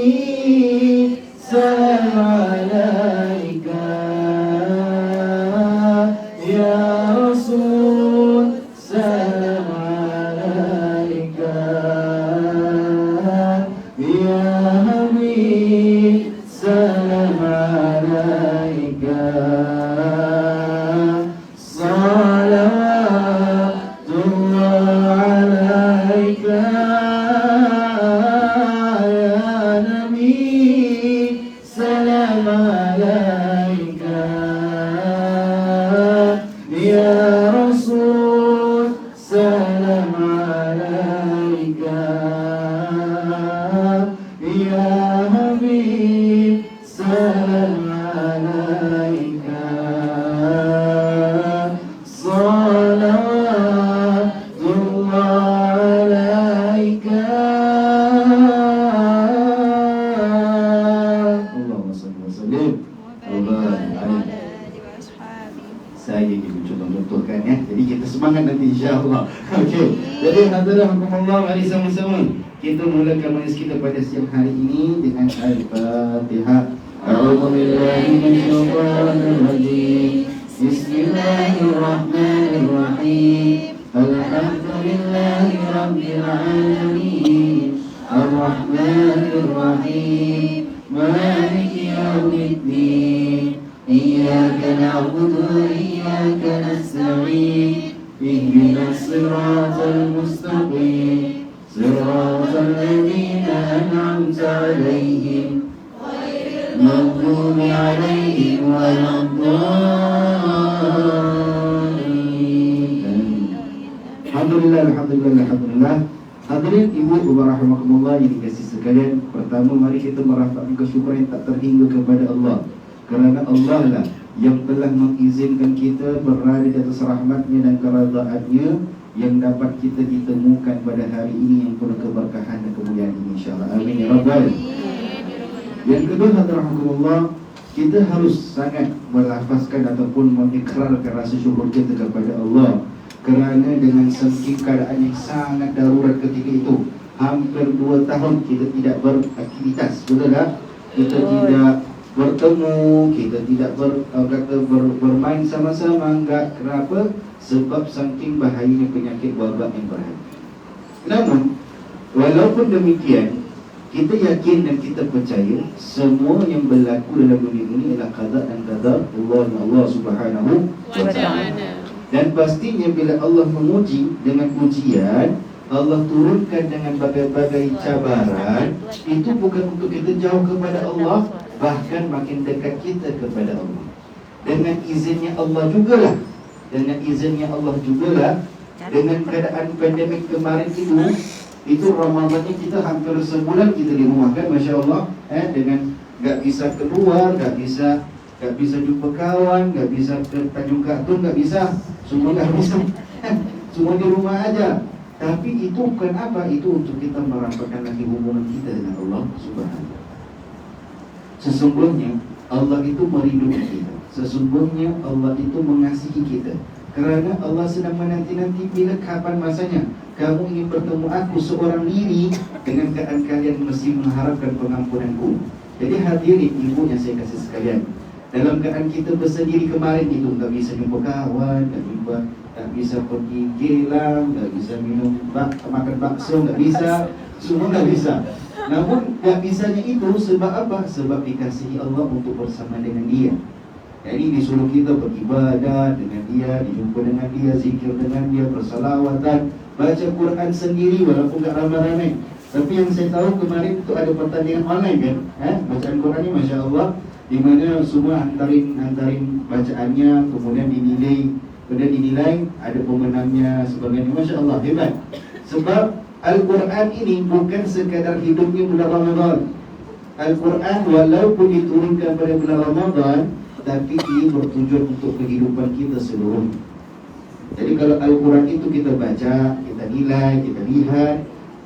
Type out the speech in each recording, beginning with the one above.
Habib, salam alaika. Ya Rasul, salam alaika. Ya Habib, salam alaika. Salawatullah alaika. Ya Nabi, salam alaika. Ya Rasul, salam alaika. Ya Habib, salam alaika. Salawatullah alaika. Allahumma salli wa sallim wa barik alaihi. Saya juga contoh-contohkan ya. Jadi kita semangat nanti insya-Allah. Okey. Jadi hadirin rahimakumullah, mari sama-sama kita mulakan majlis kita pada siang hari ini dengan Al-Fatihah. A'udzu billahi minasyaitonir rajim. Bismillahirrahmanirrahim. Alhamdulillahi rabbil alamin. Ar-Rahmanir Rahim. Maliki yaumiddin. Iyyaka na'budu wa iyyaka nasta'in. Ihdinas siratal mustaqim. Siratal ladzina an'amta 'alaihim ghairil maghdubi 'alaihim waladdallin. Alhamdulillah, alhamdulillah, alhamdulillah. Hadirin ibu bapa rahimakumullah yang dikasihi sekalian, pertama mari kita merafakkan kesyukuran yang tak terhingga kepada Allah. Kerana Allah lah yang telah mengizinkan kita berada di atas rahmatnya dan keridaan-Nya yang dapat kita ditemukan pada hari ini yang penuh keberkahan dan kemuliaan ini, insya-Allah. Amin ya rabbal. Yang kedua, hadirin, kita harus sangat melafazkan ataupun mengikrarkan rasa syukur kita kepada Allah, kerana dengan segi keadaan yang sangat darurat ketika itu, hampir 2 tahun kita tidak beraktivitas, betul tak? Kita tidak bertemu, kita tidak bermain sama-sama. Enggak. Kenapa? Sebab saking bahayanya penyakit wabak yang berat. Namun walaupun demikian, kita yakin dan kita percaya semua yang berlaku dalam dunia ini adalah qada dan qadar Allah Subhanahu wa ta'ala. Dan pastinya bila Allah menguji dengan ujian, Allah turunkan dengan berbagai cabaran, itu bukan untuk kita jauh kepada Allah, bahkan makin dekat kita kepada Allah. Dengan izinnya Allah jugalah. Dengan izinnya Allah jugalah. Dengan keadaan pandemik kemarin itu Ramadannya kita hampir sebulan kita di rumah kan, Masya Allah. Dengan gak bisa keluar, gak bisa jumpa kawan, gak bisa ke Tanjung Katun, gak bisa. Semua gak bisa. Semua di rumah aja. Tapi itu bukan apa, itu untuk kita merampakkan lagi hubungan kita dengan Allah Subhanahu. Sesungguhnya Allah itu merindukan kita. Sesungguhnya Allah itu mengasihi kita. Kerana Allah sedang menanti-nanti bila kapan masanya kamu ingin bertemu aku seorang diri, dengan keadaan kalian mesti mengharapkan pengampunanku. Jadi hadirin ibu yang saya kasih sekalian, dalam keadaan kita bersendiri kemarin itu, tak bisa jumpa kawan, tak bisa pergi gelang, tak bisa makan bakso, tak bisa, semua tak bisa. Namun tak bisanya itu sebab apa? Sebab dikasihi Allah untuk bersama dengan Dia. Jadi disuruh kita beribadah dengan Dia, dijumpa dengan Dia, zikir dengan Dia, bersalawatan, baca Quran sendiri walaupun tak ramai-ramai. Tapi yang saya tahu kemarin itu ada pertandingan online kan, bacaan Quran ni Masya Allah, di mana semua hantarin bacaannya, kemudian dinilai, ada pemenangnya sebagainya. Masya Allah, hebat. Sebab Al-Quran ini bukan sekadar hidupnya bulan Ramadan. Al-Quran walaupun diturunkan pada bulan Ramadan, tapi ia bertujuan untuk kehidupan kita seluruhnya. Jadi kalau Al-Quran itu kita baca, kita nilai, kita lihat,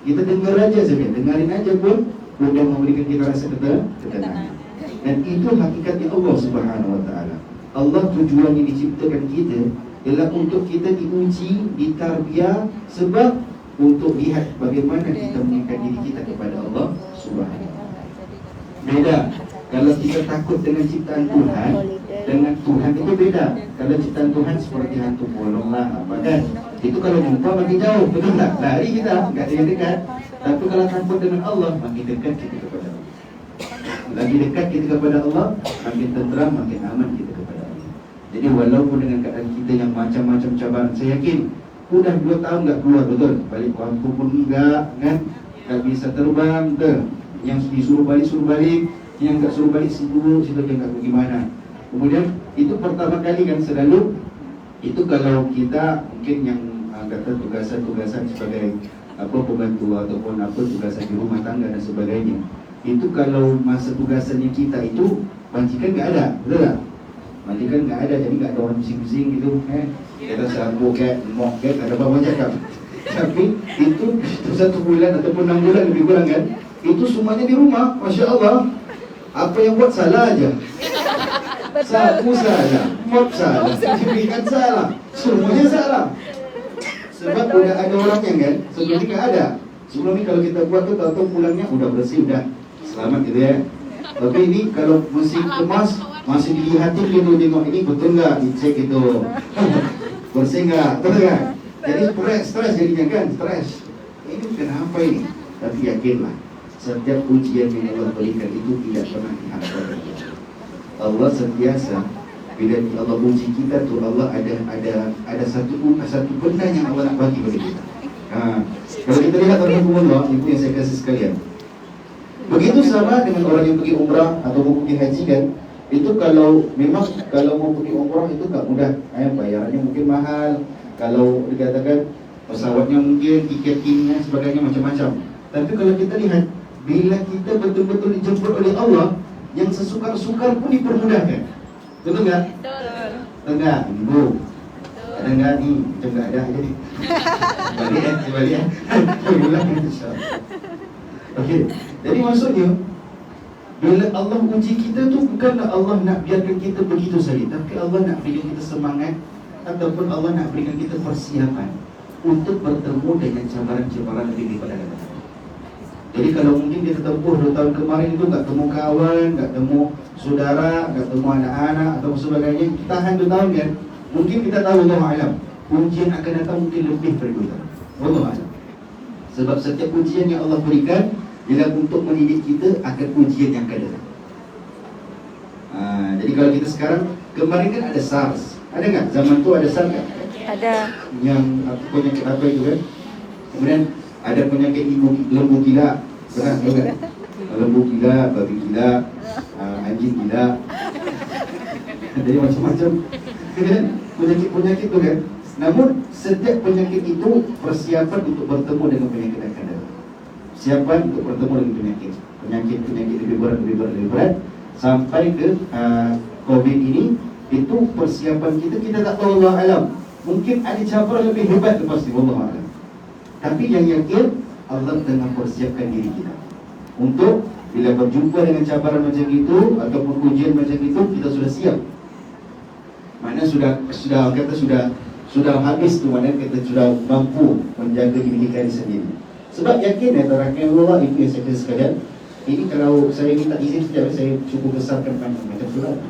kita dengar aja saja, dengarin aja pun sudah memberikan kita rasa ketenangan. Dan itu hakikatnya Allah Subhanahu wa ta'ala. Allah tujuannya diciptakan kita ialah untuk kita diuji, ditarbiyah, sebab untuk lihat bagaimana kita mengikat diri kita kepada Allah Subhanahu wa ta'ala. beda. Kalau kita takut dengan ciptaan Tuhan, dengan Tuhan itu beda. Kalau ciptaan Tuhan seperti hantu bolong lah, apa kan? Itu kalau jumpa makin jauh, betul tak? Lari kita, nggak ada yang dekat. Tapi kalau takut dengan Allah, makin dekat kita kepada Allah. Lagi dekat kita kepada Allah, makin tenteram, makin aman kita kepada Allah. Jadi walaupun dengan keadaan kita yang macam-macam cabaran, saya yakin udah 2 tahun nggak keluar, betul? Balik kampung pun enggak, kan? Nggak bisa terbang, betul? Yang disuruh balik, yang nggak suruh balik sibuk, situ dia nggak bagaimana. Kemudian itu pertama kali kan selalu itu kalau kita mungkin yang kata tugasan-tugasan sebagai apa pembantu ataupun apa tugasan di rumah tangga dan sebagainya. Itu kalau masa tugasannya kita itu majikan nggak ada, betul tak? Majikan nggak ada, jadi nggak ada orang bising-bising gitu, kita sambung kayak mok kayak ada apa cakap. Tapi itu 1 bulan ataupun 6 bulan lebih kurang kan, itu semuanya di rumah, masya Allah. Apa yang buat salah aja, sapu salah, mop salah, cucian salah, semuanya salah. Sebab udah ada orangnya kan, sebelum ini nggak ada. Sebelum ini kalau kita buat tuh tahu pulangnya udah bersih, udah selamat gitu ya. Tapi ini kalau masih kemas, masih dilihatin gitu, tengok ini betul nggak, dicek itu bersih nggak, betul nggak? Jadi stres jadinya kan, stres. Ini kenapa ini? Tapi yakinlah, setiap ujian yang Allah berikan itu tidak pernah dihambat. Allah sentiasa bila Allah uji kita tuh, Allah ada satu benda yang Allah nak bagi kepada kita. Kalau kita lihat Allah, itu yang saya kasih sekalian. Begitu sama dengan orang yang pergi umrah atau mau pergi haji kan, itu kalau mau pergi umrah itu tak mudah. Bayarannya mungkin mahal. Kalau dikatakan pesawatnya mungkin tiketingnya sebagainya macam-macam. Tapi kalau kita lihat, bila kita betul-betul dijemput oleh Allah, yang sesukar-sukar pun dipermudahkan. Betul nggak? Betul. Enggak, ibu. Ada nggak nih? Macam nggak ada jadi. Balik ya. Okey. Jadi maksudnya, bila Allah uji kita tu bukanlah Allah nak biarkan kita begitu saja, tapi Allah nak berikan kita semangat ataupun Allah nak berikan kita persiapan untuk bertemu dengan cabaran-cabaran lebih daripada kita. Jadi kalau mungkin kita tempuh 2 tahun kemarin itu tak temu kawan, tak temu saudara, tak temu anak-anak atau sebagainya, tahan 2 tahun kan, mungkin kita tahu Allah alam, ujian akan datang mungkin lebih dari 2 tahun. Allah alam. Sebab setiap ujian yang Allah berikan ialah untuk mendidik kita akan ujian yang akan datang. Jadi kalau kita sekarang, kemarin kan ada SARS, ada nggak? Zaman tu ada SARS kan? Ada. Yang penyakit apa itu kan? Kemudian ada penyakit lembu gila, pernah tahu kan? Lembu gila, babi gila, anjing gila. Jadi macam-macam kan? Penyakit tu kan? Namun setiap penyakit itu persiapan untuk bertemu dengan penyakit yang akan datang. Persiapan untuk bertemu dengan penyakit lebih berat sampai ke COVID ini. Itu persiapan kita tak tahu, Allah alam. Mungkin ada cabaran lebih hebat lepas ni, Allah alam. Tapi yang yakin, Allah tengah persiapkan diri kita untuk bila berjumpa dengan cabaran macam itu ataupun ujian macam itu, kita sudah siap. Mana sudah habis tu, mana kita sudah mampu menjaga diri kita sendiri. Sebab yakin ya, terakhir Allah itu yang saya kata sekalian. Ini kalau saya minta izin sekejap, saya cukup besarkan panjang macam surat.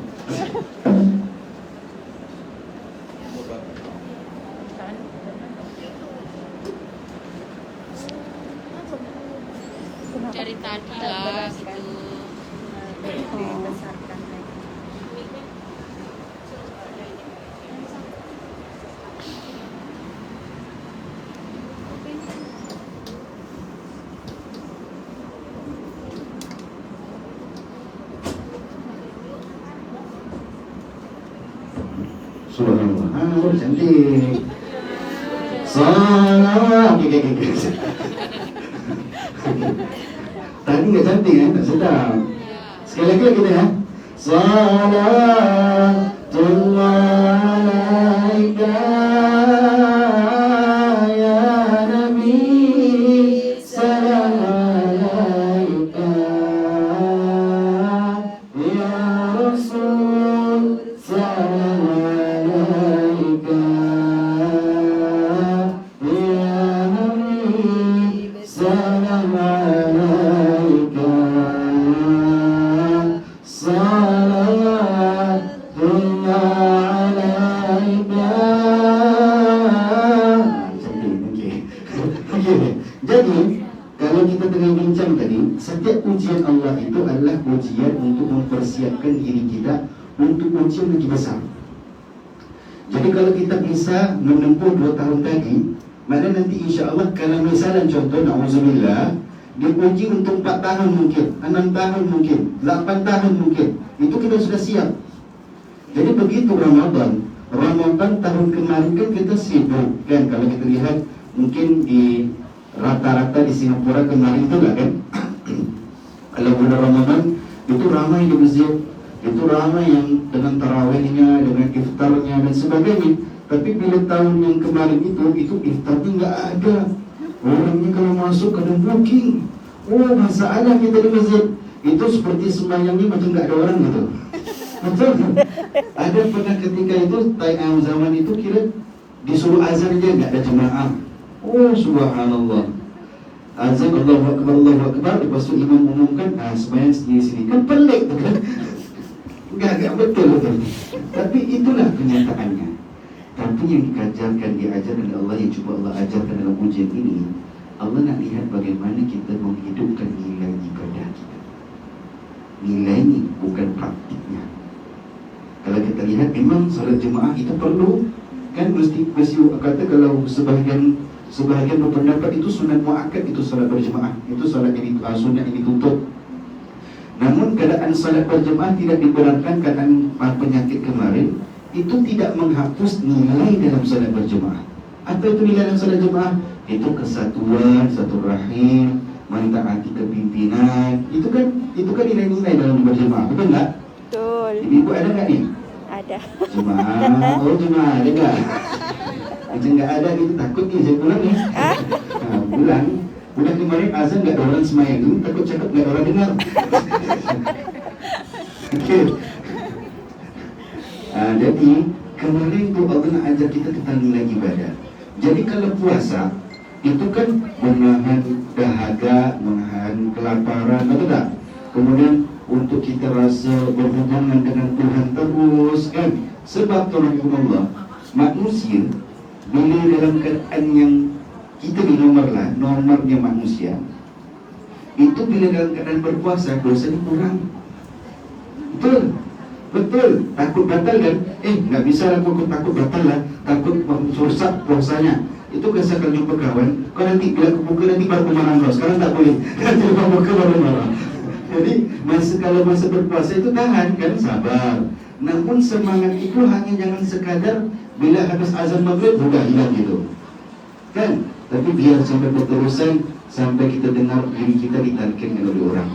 Dari tadi lah gitu. Subhanallah, cantik. Salam. Okay. Tadi nggak cantik kan? Tak sedap. Sekali lagi kita ya. Salatullah alaika ya Nabi, salam alaika ya Rasul, salam alaika ya Nabi, salam alaika. tadi, setiap ujian Allah itu adalah ujian untuk mempersiapkan diri kita untuk ujian lagi besar. Jadi kalau kita bisa menempuh 2 tahun tadi, mana nanti insya Allah kalau misalnya contoh na'udzubillah diuji untuk 4 tahun mungkin, 6 tahun mungkin, 8 tahun mungkin, itu kita sudah siap. Jadi begitu Ramadan tahun kemarin kan kita sibuk kan, kalau kita lihat mungkin di rata-rata di Singapura kemarin itu lah kan kalau bulan Ramadan itu ramai di masjid, itu ramai yang dengan tarawihnya, dengan iftarnya dan sebagainya. Tapi bila tahun yang kemarin itu iftarnya nggak ada, orangnya kalau masuk kadang booking. Oh, masalah kita di masjid itu seperti sembahyangnya macam nggak ada orang gitu. Betul. Ada pernah ketika itu zaman itu kira disuruh azan aja nggak ada jemaah. Oh, subhanallah. Azan Allahu Akbar, lepas tu imam umumkan, sembahyang sini kan pelik tu kan. Enggak betul. Tapi itulah kenyataannya. Tapi yang diajarkan oleh Allah, yang cuba Allah ajarkan dalam ujian ini, Allah nak lihat bagaimana kita menghidupkan nilai ibadah kita. Nilainya bukan praktiknya. Kalau kita lihat memang salat jemaah itu perlu, kan mesti kata kalau sebahagian berpendapat itu sunat muakkad, itu salat berjemaah, itu salat ini sunat ini tutup. Namun keadaan salat berjemaah tidak dibenarkan keadaan penyakit kemarin, itu tidak menghapus nilai dalam salat berjemaah. Apa itu nilai dalam salat jemaah? Itu kesatuan, satu rahim, mentaati kepimpinan. Itu kan nilai-nilai dalam berjemaah, betul tak? Betul. Ibu ada tak ni? Ada. Jemaah, jemaah ada tak? Macam tak ada gitu, takut ni saya pulang ni. Bulan kemarin azan tak ada orang semayang tu, takut cakap tak ada orang dengar. Okey. Jadi kemarin tu Allah nak ajar kita tentang nilai ibadah. Jadi kalau puasa itu kan menahan dahaga, menahan kelaparan, betul tak? Kemudian untuk kita rasa berhubungan dengan Tuhan terus kan. Sebab Allah, manusia bila dalam keadaan yang kita di nomornya manusia itu bila dalam keadaan berpuasa dosanya kurang. Betul. Takut batal kan? Tak bisa lah aku takut batal lah, takut rusak puasanya. Itu biasa kalau jumpa kawan, kau nanti bila aku buka nanti baru marah kau. Sekarang tak boleh. Nanti kau buka baru marah. Jadi kalau masa berpuasa itu tahan kan, sabar. Namun semangat itu hanya jangan sekadar bila habis azan maghrib sudah hilang gitu. Kan? Tapi biar sampai berterusan, sampai kita dengar diri kita ditarikkan oleh orang.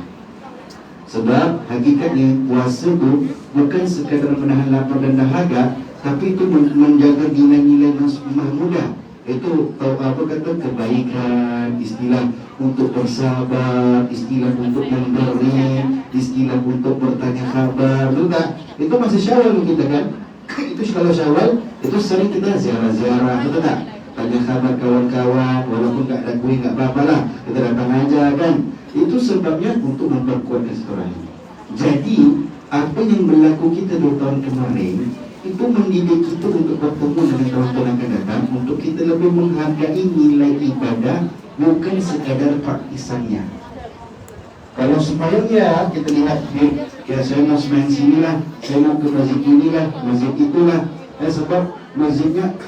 Sebab hakikatnya puasa itu bukan sekadar menahan lapar dan dahaga, tapi itu menjaga nilai-nilai mahmudah. Itu tahu apa kata kebaikan, istilah untuk bersabar, istilah untuk memberi, istilah untuk bertanya khabar, betul tak? Itu masih Syawal kita kan? Itu kalau Syawal itu sering kita ziarah-ziarah, betul tak? Tanya khabar kawan-kawan, walaupun tak ada kuih tak apa-apa lah, kita datang aja kan. Itu sebabnya untuk memperkuat silaturahmi. Jadi apa yang berlaku kita 2 tahun kemarin itu mendidik kita untuk bertemu dengan tahun-tahun akan datang, untuk kita lebih menghargai nilai ibadah, bukan sekadar praktisannya. Kalau sembahyang kita lihat, saya mau sembahyang sini lah, saya mau ke masjid inilah, masjid itulah. Sebab masjidnya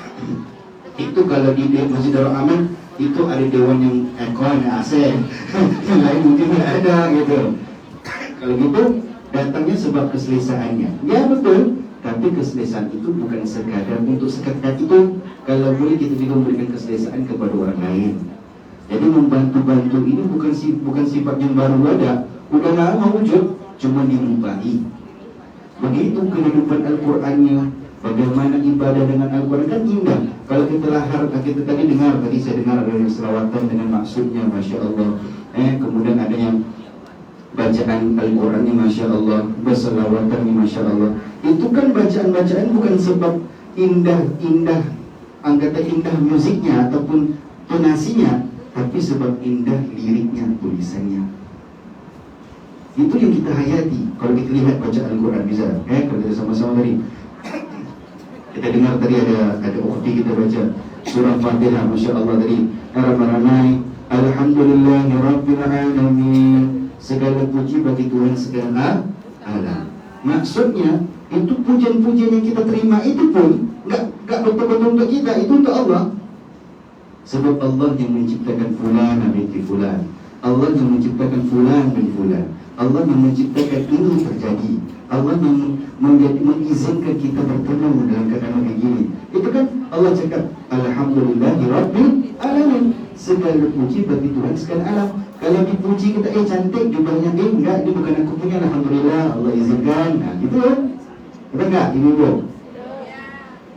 itu kalau di Masjid Darul Aman itu ada dewan yang aircon, AC. Yang lain mungkin tidak ada gitu. Kalau gitu datangnya sebab keselesaannya. Ya betul. Tapi keselesaan itu bukan sekadar untuk sekat itu. Kalau boleh kita juga memberikan keselesaan kepada orang lain. Jadi membantu-bantu ini bukan sifat yang baru ada. Udah lama wujud, cuma dilupai. Begitu kehidupan Al-Qurannya. Bagaimana ibadah dengan Al-Quran kan indah. Kalau kita tadi saya dengar ada yang selawatan dengan maksudnya, Masya Allah. Kemudian ada yang bacaan Al-Qurannya Masya Allah, berselawatannya Masya Allah. Itu kan bacaan-bacaan bukan sebab indah anggota indah musiknya ataupun tonasinya, tapi sebab indah liriknya, tulisannya. Itu yang kita hayati. Kalau kita lihat bacaan Al-Quran bisa, kalau kita sama-sama tadi kita dengar tadi ada ukti kita baca surah Fatihah, Masya Allah tadi ramai-ramai Alhamdulillahi Rabbil Alamin. Segala puji bagi Tuhan segala alam. Maksudnya itu pujian-pujian yang kita terima itu pun enggak betul-betul untuk kita, itu untuk Allah. Sebab Allah yang menciptakan fulan binti fulan, Allah yang menciptakan fulan bin fulan, Allah yang menciptakan ini terjadi, Allah yang mengizinkan kita bertemu dalam keadaan begini. Itu kan Allah cakap Alhamdulillahi Rabbil Alamin. Segala puji bagi Tuhan segala alam. Kalau dipuji kita cantik, jubahnya enggak, dia bukan aku punya, Alhamdulillah Allah izinkan. Nah gitu kan. Betul enggak ibu-ibu?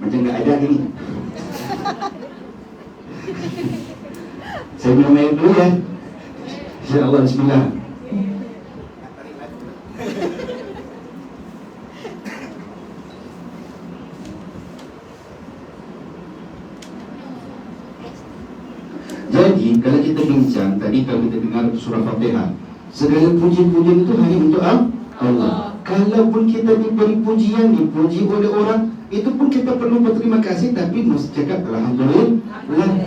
Macam enggak ada ini. Saya minum air dulu ya. InsyaAllah, bismillah. Jadi kalau kita bincang tadi, kalau kita dengar surah Fatihah, segala puji-pujian itu hanya untuk Allah. Kalaupun kita diberi pujian, dipuji oleh orang, itu pun kita perlu berterima kasih, tapi mesti cakap Alhamdulillah.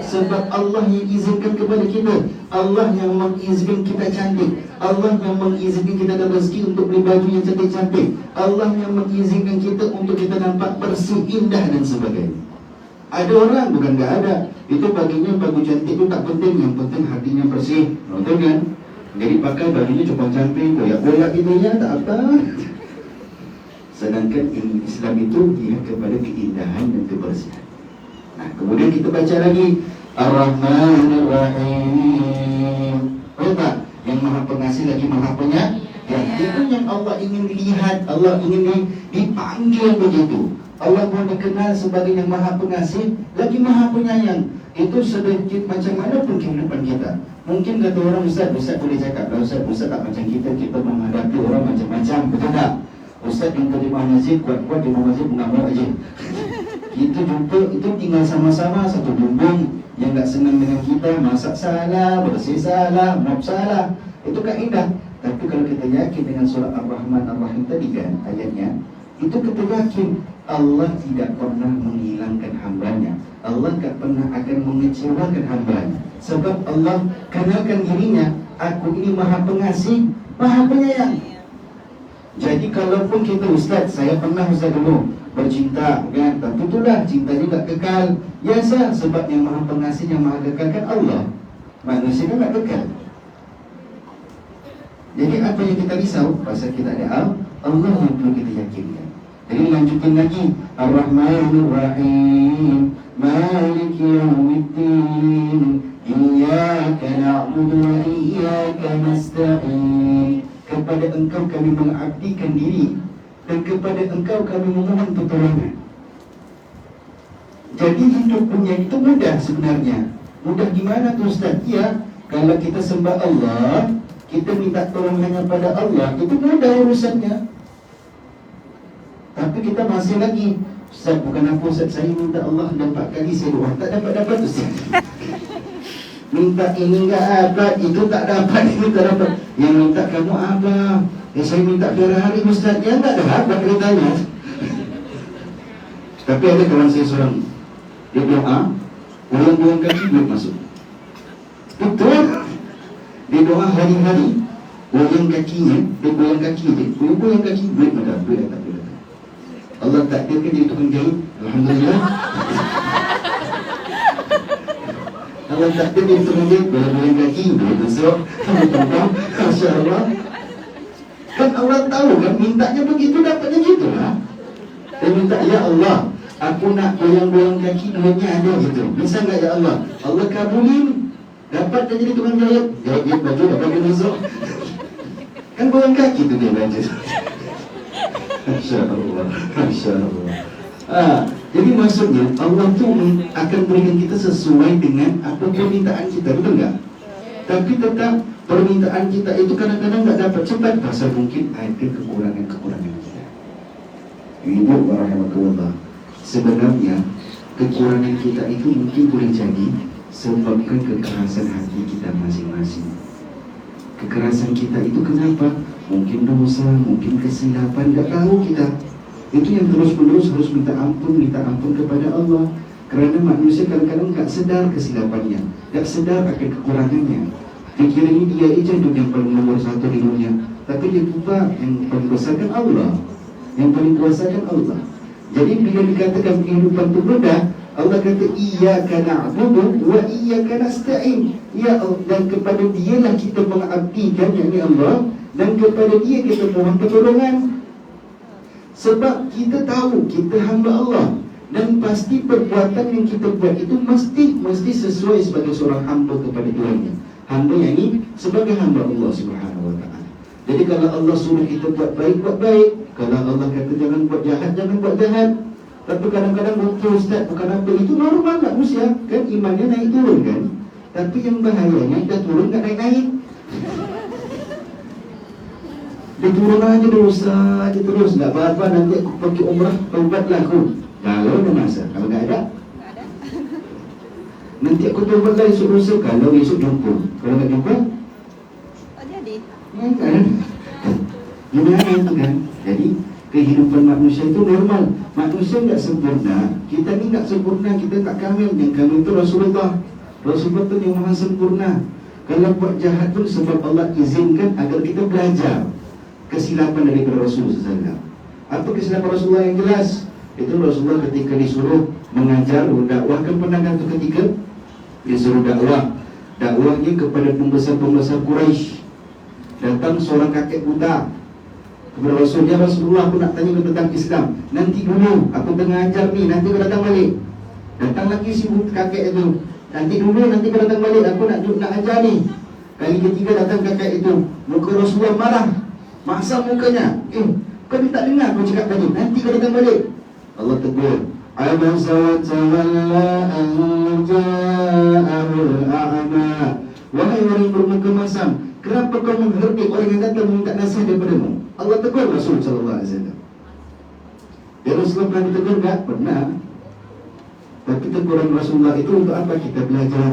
Sebab Allah yang izinkan kepada kita, Allah yang mengizinkan kita cantik, Allah yang mengizinkan kita ada rezeki untuk beli baju yang cantik-cantik, Allah yang mengizinkan kita untuk kita nampak bersih, indah dan sebagainya. Ada orang bukan enggak ada, itu baginya baju cantik itu tak penting, yang penting hatinya bersih. Betul kan? Jadi pakai bajunya cuma cantik, goyak-goyak gitu ya, tak apa. Sedangkan Islam itu lihat kepada keindahan dan kebersihan. Nah, kemudian kita baca lagi Ar-Rahmanir Rahim. Betul tak? Yang Maha Pengasih lagi Maha Penyayang. Itu yang Allah ingin dilihat, Allah ingin dipanggil begitu. Allah pun dikenal sebagai yang Maha Pengasih lagi Maha Penyayang. Itu sedikit macam mana pun kehidupan kita. Mungkin kata orang, Ustaz boleh cakap, Ustaz tak macam kita menghadapi orang macam-macam, betul tak? Ustaz yang terima masjid, kuat-kuat di masjid mengamuk aja. Kita jumpa, itu tinggal sama-sama satu bumbung. Yang tak senang dengan kita, masak salah, bersih salah, mop salah. Itu kaedah. Tapi kalau kita yakin dengan surah Ar-Rahman Ar-Rahim tadi kan, ayatnya, itu kita yakin Allah tidak pernah menghilangkan hambanya, Allah tak pernah akan mengecewakan hambanya. Sebab Allah kenalkan dirinya, aku ini Maha Pengasih, Maha Penyayang. Jadi kalaupun kita, Ustaz, saya pernah Ustaz dulu bercinta kan, tapi itulah cinta juga kekal. Ya sah, sebab yang Maha Pengasih, yang Maha kekal kan Allah. Manusia kan tak kekal. Jadi apa yang kita risau pasal kita ada Allah yang perlu kita yakinkan. Jadi lanjutin lagi Ar-Rahmanir Rahim Maliki Yawmiddin Iyyaka na'budu wa iyyaka nasta'in. Kepada Engkau kami mengabdikan diri, dan kepada Engkau kami memohon pertolongan. Jadi hidup dunia itu mudah sebenarnya. Mudah gimana tu Ustaz? Ya, kalau kita sembah Allah, kita minta tolong hanya pada Allah, itu mudah urusannya. Tapi kita masih lagi, Ustaz bukan apa Ustaz, saya minta Allah 4 kali saya doa, tak dapat-dapat Ustaz. Minta ini enggak dapat, itu tak dapat, ini tak dapat. Yang minta kamu apa? Ya saya minta Ferrari Ustaz, ya tak dapat ceritanya. Tapi ada kawan saya seorang, dia doa, ulang-ulang kaki belum masuk. Betul. Dia doa hari-hari, goyang kakinya, dia goyang kaki dia, goyang kaki, duit tak datang. Allah takdirkan dia tukang jahit, Alhamdulillah. Allah takdir dia tukang jahit, goyang kaki, duit besok, Masya Allah. Kan Allah tahu kan, mintanya begitu, dapatnya gitu lah. Dia minta, ya Allah, aku nak goyang-goyang kaki, duitnya ada gitu. Bisa enggak ya Allah? Allah kabulin. Dapat dia jadi tukang jahit, jahit baju dapat dia besok. Kan goyang kaki tu dia belajar. Masya Allah, Masya Allah. Jadi maksudnya Allah tu akan berikan kita sesuai dengan apa permintaan kita, betul enggak? Tapi tetap permintaan kita itu kadang-kadang enggak dapat cepat, pasal mungkin ada kekurangan-kekurangan kita. Ibu warahmatullah, sebenarnya kekurangan kita itu mungkin boleh jadi sebabkan kekerasan hati kita masing-masing. Kekerasan kita itu kenapa? Mungkin dosa, mungkin kesilapan, tak tahu kita. Itu yang terus-menerus harus minta ampun kepada Allah. Kerana manusia kadang-kadang tak sedar kesilapannya, tak sedar akan kekurangannya. Dia kira ni dia je yang paling nomor satu di dunia, tapi dia lupa yang paling besar kan Allah, yang paling kuasa kan Allah. Jadi bila dikatakan kehidupan itu mudah, Allah kata iyyaka na'budu wa iyyaka nasta'in. Ya Allah, dan kepada Dialah kita mengabdikan, yakni Allah, dan kepada Dia kita mohon pertolongan. Sebab kita tahu kita hamba Allah, dan pasti perbuatan yang kita buat itu mesti sesuai sebagai seorang hamba kepada Tuhannya. Hamba yang ini sebagai hamba Allah Subhanahu wa ta'ala. Jadi kalau Allah suruh kita buat baik, buat baik. Kalau Allah kata jangan buat jahat, jangan buat jahat. Tapi kadang-kadang betul Ustaz, bukan apa, itu normal manusia kan, imannya naik turun kan. Tapi yang bahayanya dah turun tak naik-naik. Dia turun aja dosa aja terus, tak apa-apa, nanti aku pergi umrah, taubatlah aku. Kalau ada masa, kalau tak ada, nanti aku taubatlah esok dosa. Kalau esok jumpa, kalau tak jumpa, Tak jadi. kan? Gimana itu kan? Jadi kehidupan manusia itu normal. Manusia tak sempurna. Kita ni tak sempurna, kita tak kamil. Yang kamil itu Rasulullah. Rasulullah itu yang maha sempurna. Kalau buat jahat pun sebab Allah izinkan agar kita belajar kesilapan daripada Rasulullah SAW. Apa kesilapan Rasulullah yang jelas? Itu Rasulullah ketika disuruh mengajar, dakwahkan pandangan itu ketika disuruh dakwahnya kepada pembesar-pembesar Quraisy. Datang seorang kakek buta kepada Rasulullah, Rasulullah, aku nak tanya tentang Islam. Nanti dulu, aku tengah ajar ni, nanti kau datang balik. Datang lagi si kakek itu. Nanti dulu, nanti kau datang balik, aku nak ajar ni. Kali ketiga datang kakek itu. Muka Rasulullah marah, maksa mukanya. Kau ni tak dengar kau cakap tadi, nanti kau datang balik. Allah tegur, abasa wa tawalla an ja'ahul a'ma. Wahai orang yang bermuka masam, kenapa kau mengherdik orang yang datang meminta nasihat daripadamu? Allah tegur Rasul sallallahu alaihi wasallam. Ya Rasulullah pernah ditegur tak? Pernah. Tapi teguran Rasulullah itu untuk apa? Kita belajar.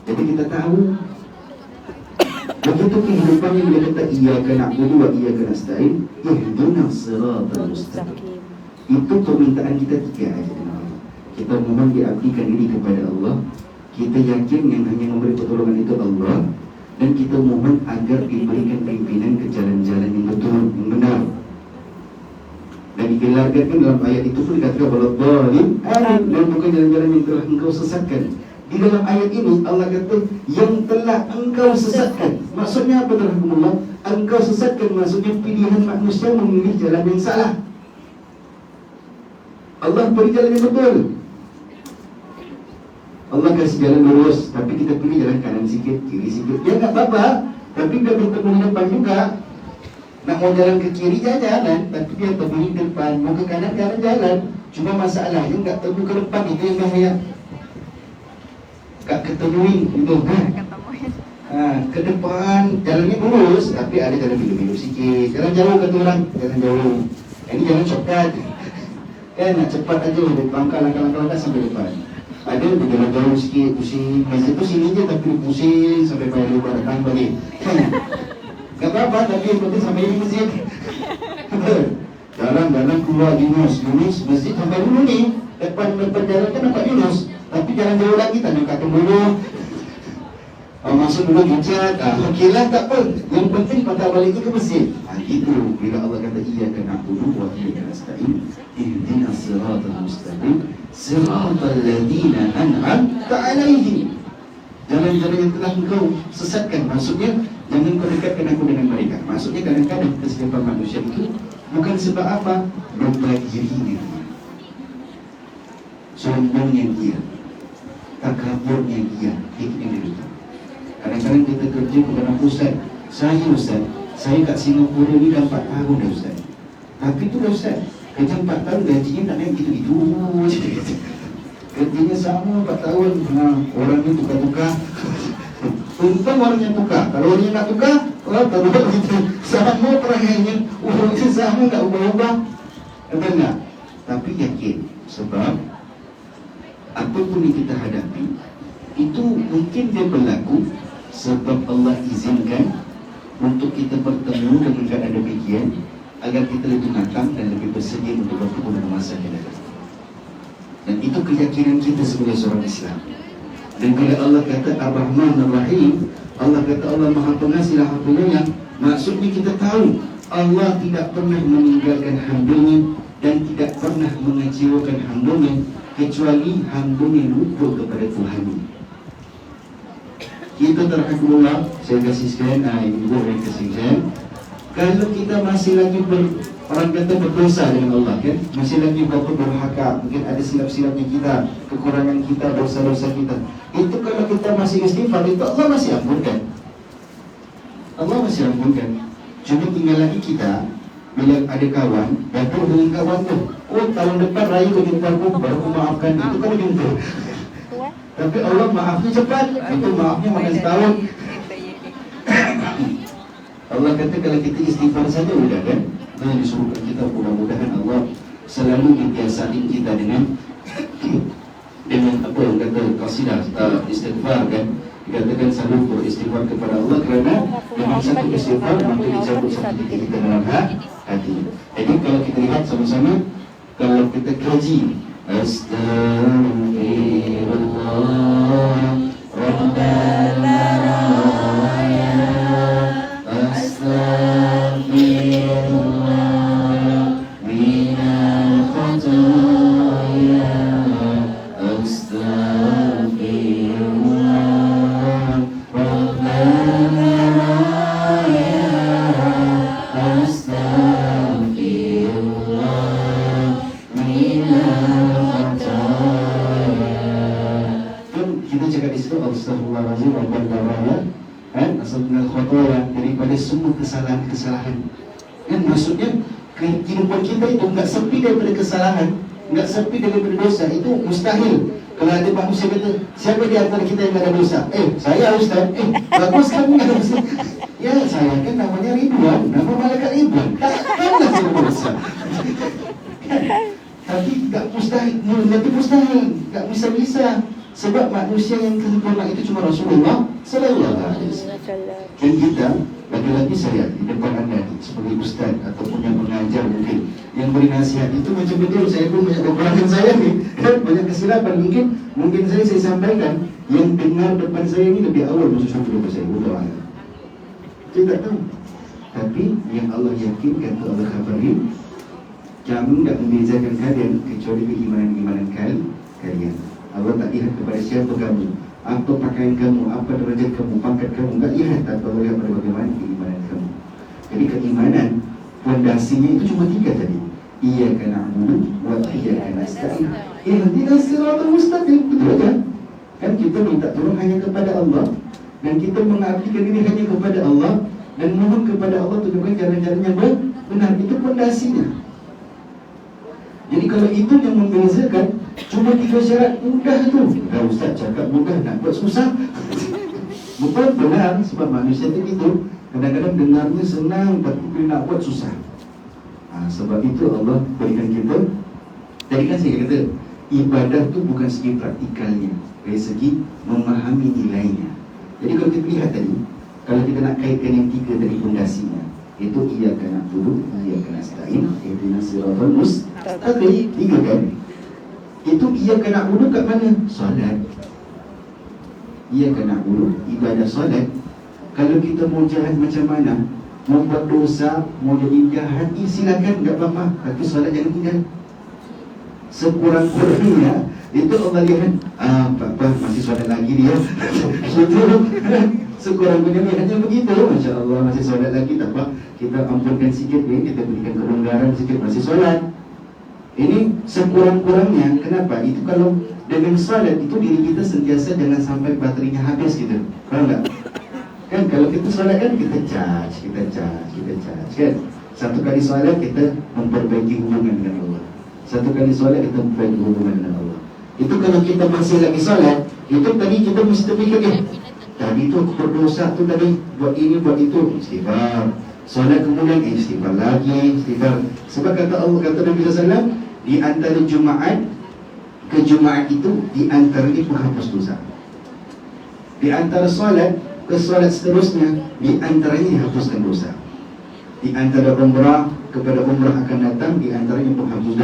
Jadi kita tahu. Begitu kehidupan yang dia kata iyyaka na'budu wa iyyaka nasta'in, ihdinas siratal mustaqim. Itu permintaan kita tiga aja dengan Allah. Kita mohon diabdikan diri kepada Allah. Kita yakin yang hanya memberi pertolongan itu Allah. Dan kita mohon agar diberikan pimpinan ke jalan-jalan yang betul, yang benar. Dan digelarkan dalam ayat itu pun dikatakan waladhdallin, dan bukan jalan-jalan yang telah engkau sesatkan. Di dalam ayat ini Allah kata yang telah engkau sesatkan. Maksudnya apa rahmatullah? Engkau sesatkan maksudnya pilihan manusia memilih jalan yang salah. Allah beri jalan yang betul. Allah kasih jalan lurus, tapi kita pilih jalan kanan sikit, kiri sikit. Ya tak apa-apa, tapi dia bertemu di depan juga. Nak mau jalan ke kiri jalan, tapi dia bertemu di depan. Mau ke kanan jalan. Cuma masalahnya tak temu ke depan, itu yang bahaya. Tak ketemuin gitu kan. Ke depan jalannya lurus, tapi ada jalan biru-biru sikit. Jalan jauh kata orang, jalan jauh. Ini jalan shortcut. Kan nak cepat aja, langkah-langkah sampai depan. Ada di jalan jauh sikit, pusing. Masjid tu sini je tapi pusing sampai payah luar datang balik. Tak apa-apa, tapi yang penting sampai di masjid. Jalan keluar Yunus, masjid sampai dulu ni. Depan jalan kan nampak Yunus, tapi jalan jauh lagi tak nak katung dulu. Masuk dulu jucat, okeylah tak apa. Yang penting patah balik ke masjid. Itu bila Allah kata iyyaka na'budu wa iyyaka nasta'in, ihdinas siratal mustaqim, siratal ladzina an'amta 'alaihim. Jalan-jalan yang telah engkau sesatkan. Maksudnya jangan kau dekatkan aku dengan mereka. Maksudnya kadang-kadang kesilapan manusia itu bukan sebab apa? Lupa dirinya, sombongnya dia, takaburnya dia. Itu yang dia lupa. Kadang-kadang kita kerja kepada Ustaz. Saya kat Singapura ni dah 4 tahun dah Ustaz. Tapi tu dah Ustaz, kerja 4 tahun gajinya tak naik gitu-gitu. Kerjanya sama 4 tahun. Orangnya tukar-tukar. Untung orangnya tukar. Kalau orangnya nak tukar, tak buat gitu. Sama perangannya, orangnya sama, tak ubah-ubah. Betul tak? Tapi yakin. Sebab apapun yang kita hadapi, itu mungkin dia berlaku sebab Allah izinkan untuk kita bertemu dengan keadaan demikian agar kita lebih matang dan lebih bersedia untuk bertemu dengan masa yang datang. Dan itu keyakinan kita sebagai seorang Islam. Dan bila Allah kata Ar-Rahman Ar-Rahim, Allah kata Allah Maha Pengasih Maha Penyayang, maksudnya kita tahu Allah tidak pernah meninggalkan hamba-Nya dan tidak pernah mengecewakan hamba-Nya kecuali hamba-Nya lupa kepada Tuhan-Nya. Kita terhakulullah, saya kasih sekalian, ibu yang kasih sekalian, kalau kita masih lagi orang kata berdosa dengan Allah kan, masih lagi berhaka, mungkin ada silap-silapnya kita, kekurangan kita, dosa-dosa kita, itu kalau kita masih istighfar, itu Allah masih ampunkan. Allah masih ampunkan. Cuma tinggal lagi kita bila ada kawan, datang dengan kawan tu, oh tahun depan raya ke jumpa baru maafkan, itu kan jumpa. Tapi Allah maafnya cepat, itu maafnya makan setahun. Allah kata kalau kita istighfar saja sudah kan. Yang disuruhkan kita, mudah-mudahan Allah selalu membiasakan kita dengan apa yang kata qasidah istighfar kan. Dikatakan selalu beristighfar kepada Allah kerana dengan satu istighfar maka dicabut sakit kita dalam hati. Jadi kalau kita lihat sama-sama, kalau kita kaji Astaghfirullah Rabbana ya Astaghfirullah minal khataya Astaghfirullah Rabbana ya Astaghfirullah minal kita cakap di situ Astagfirullahaladzim Rabbana kan, asal minal khataya, daripada semua kesalahan-kesalahan kan. Maksudnya kehidupan kita itu enggak sepi daripada kesalahan, enggak sepi daripada dosa. Itu mustahil. Kalau ada manusia kata, siapa di antara kita yang ada dosa? Saya Ustaz. Bagus kamu ada dosa. Ya saya kan namanya Ridwan, nama malaikat Ridwan. Takkanlah saya dosa. Tapi enggak mustahil, nanti mustahil, enggak bisa-bisa. Sebab manusia yang sempurna itu cuma Rasulullah Sallallahu Alaihi Wasallam. Dan kita, lagi-lagi saya di depan anda sebagai ustaz ataupun yang mengajar mungkin, yang beri nasihat itu macam betul. Saya pun banyak kekurangan saya nih, banyak kesilapan. Mungkin saya sampaikan, yang dengar depan saya ini lebih awal masuk syurga daripada saya. Wallahu a'lam. Saya tak tahu. Tapi yang Allah yakinkan itu Allah khabarin, kamu tidak membezakan kalian kecuali keimanan kalian. Allah tak lihat kepada siapa kamu, apa pakaian kamu, apa derajat kamu, pangkat kamu, tak lihat. Tapi Allah lihat pada bagaimana keimanan kamu. Jadi keimanan fondasinya itu cuma 3 tadi. Iyyaka na'budu wa iyyaka nasta'in. Ihdinas siratal mustaqim. Betul kan? Kan kita minta tolong hanya kepada Allah, dan kita mengabdikan diri hanya kepada Allah, dan mohon kepada Allah tunjukkan jalan-jalannya benar. Itu fondasinya. Jadi kalau itu yang membezakan, cuma 3 syarat mudah tu. Dah Ustaz cakap mudah, nak buat susah. Bukan benar, sebab manusia itu kadang-kadang dengarnya senang, tapi bila nak buat susah. Sebab itu Allah berikan kita. Tadi kan saya kata, ibadah tu bukan segi praktikalnya, dari segi memahami nilainya. Jadi kalau kita lihat tadi, kalau kita nak kaitkan yang 3 dari fondasinya, itu iyyaka na'budu wa iyyaka nasta'in ihdinas siratal mustaqim. 3 kan? Itu iyyaka na'budu kat mana? Solat. Iyyaka na'budu, ibadah solat. Kalau kita mau jahat macam mana, mau buat dosa, mau jadi jahat, silakan, tak apa-apa. Tapi solat jangan tinggal. Sekurang-kurangnya itu Allah lihat, apa masih solat lagi dia. Sekurang-kurangnya hanya begitu. Masya Allah, masih solat lagi, tak apa, kita ampunkan sikit, kita berikan kelonggaran sikit, masih solat. Ini sekurang-kurangnya. Kenapa? Itu kalau dengan solat itu diri kita sentiasa jangan sampai baterainya habis gitu. Faham tak? Kan kalau kita solat kan kita charge kan. Satu kali solat kita memperbaiki hubungan dengan Allah. Satu kali solat kita memperbaiki hubungan dengan Allah. Itu kalau kita masih lagi solat, itu tadi kita mesti terfikir, tadi tu aku berdosa tu tadi, buat ini buat itu, istighfar. Solat kemudian istighfar lagi, istighfar. Sebab kata Allah, kata Nabi SAW, di antara Jumaat ke Jumaat itu di antaranya penghapus dosa. Di antara solat ke solat seterusnya di antaranya dihapuskan dosa. Di antara umrah kepada umrah akan datang di antaranya penghapus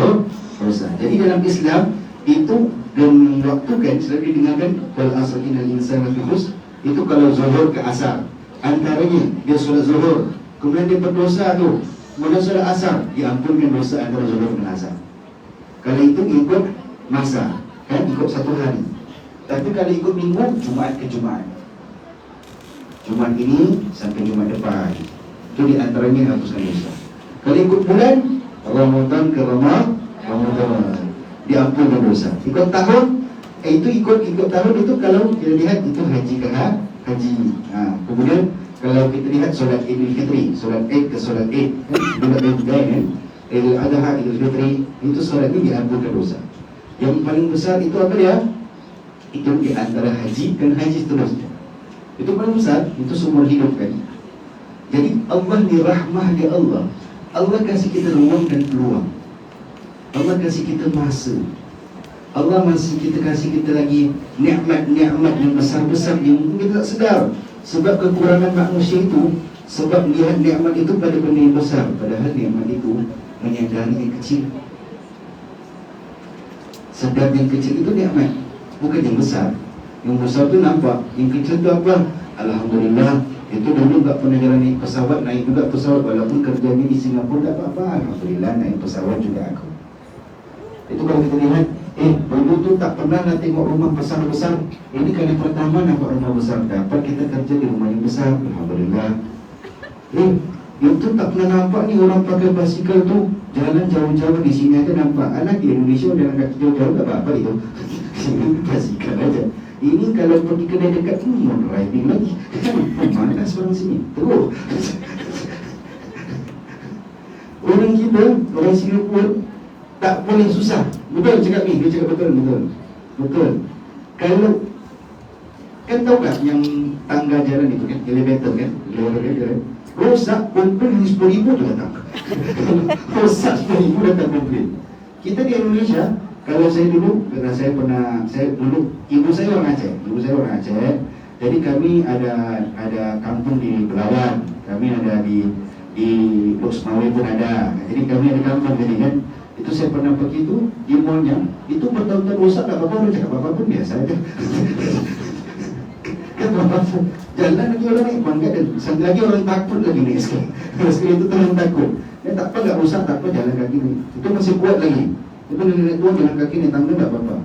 dosa. Jadi dalam Islam itu demi waktu kan, sudah didengarkan wal asr innal insana lafi khusr. Itu kalau zuhur ke asar, antaranya dia solat zuhur, kemudian dia berdosa tu, kemudian solat asar, diampunkan dosa antara zuhur dan asar. Kalau itu ikut masa, kan ikut satu hari. Tapi kalau ikut minggu, Jumaat ke Jumaat, Jumaat ini sampai Jumaat depan, itu di antaranya hapuskan dosa. Kalau ikut bulan, Ramadan ke Ramadan, diampunkan dosa. Ikut tahun, itu ikut tahun itu kalau kita lihat itu haji ke haji. Kemudian kalau kita lihat solat Idul Fitri, solat Eid ke solat Eid, bulan Eid kan, Idul Adha, Idul Fitri, itu solat ini diampunkan dosa. Yang paling besar itu apa dia? Itu di antara haji dan haji seterusnya. Itu paling besar, itu seumur hidup kan. Jadi Allah ni rahmah dia Allah. Allah kasih kita ruang dan peluang. Allah kasih kita masa. Allah masih kasih kita lagi nikmat-nikmat yang besar-besar yang mungkin kita tak sedar. Sebab kekurangan manusia itu, sebab lihat nikmat itu pada benda yang besar, padahal nikmat itu menyadari yang kecil. Sedar yang kecil itu nikmat, bukan yang besar. Yang besar tu nampak, yang kecil tu apa? Alhamdulillah, itu dulu tak pernah naik pesawat, naik juga pesawat. Walaupun kerjanya di Singapura tak apa-apa, Alhamdulillah naik pesawat juga aku. Itu kalau kita lihat, dulu tu tak pernah nak tengok rumah besar-besar. Ini kali pertama nampak rumah besar. Dapat kita kerja di rumah yang besar, Alhamdulillah. Itu tak pernah nampak ni orang pakai basikal tu jalan jauh-jauh. Di sini aja nampak. Anak di Indonesia jalan kaki jauh-jauh tak apa-apa itu. Basikal aja. Ini kalau pergi kedai dekat mau driving lagi. Mana seorang sini? Terus. Orang kita, orang Singapura tak boleh susah. Betul cakap ni, dia cakap betul. Kalau kan tahu tak yang tangga jalan itu kan, elevator kan, rosak komplain 10,000 tu datang. Rosak 10,000 datang komplain. Kita di Indonesia, kalau saya dulu, kerana saya dulu, ibu saya orang Aceh. Jadi kami ada kampung di Belawan, kami ada di Blok Semawe pun ada. Jadi kami ada kampung jadi kan. Itu saya pernah pergi tu di mallnya, itu bertahun-tahun rosak tak apa-apa, orang cakap apa-apa pun biasa aja. Kan apa-apa. Jalan lagi orang naik bangga dan satu lagi orang takut lagi naik sekali. Sekali itu terlalu takut. Tak apa, tak rosak, tak apa, jalan kaki ni. Itu masih kuat lagi. Itu nenek tua jalan kaki naik tangga tak apa-apa.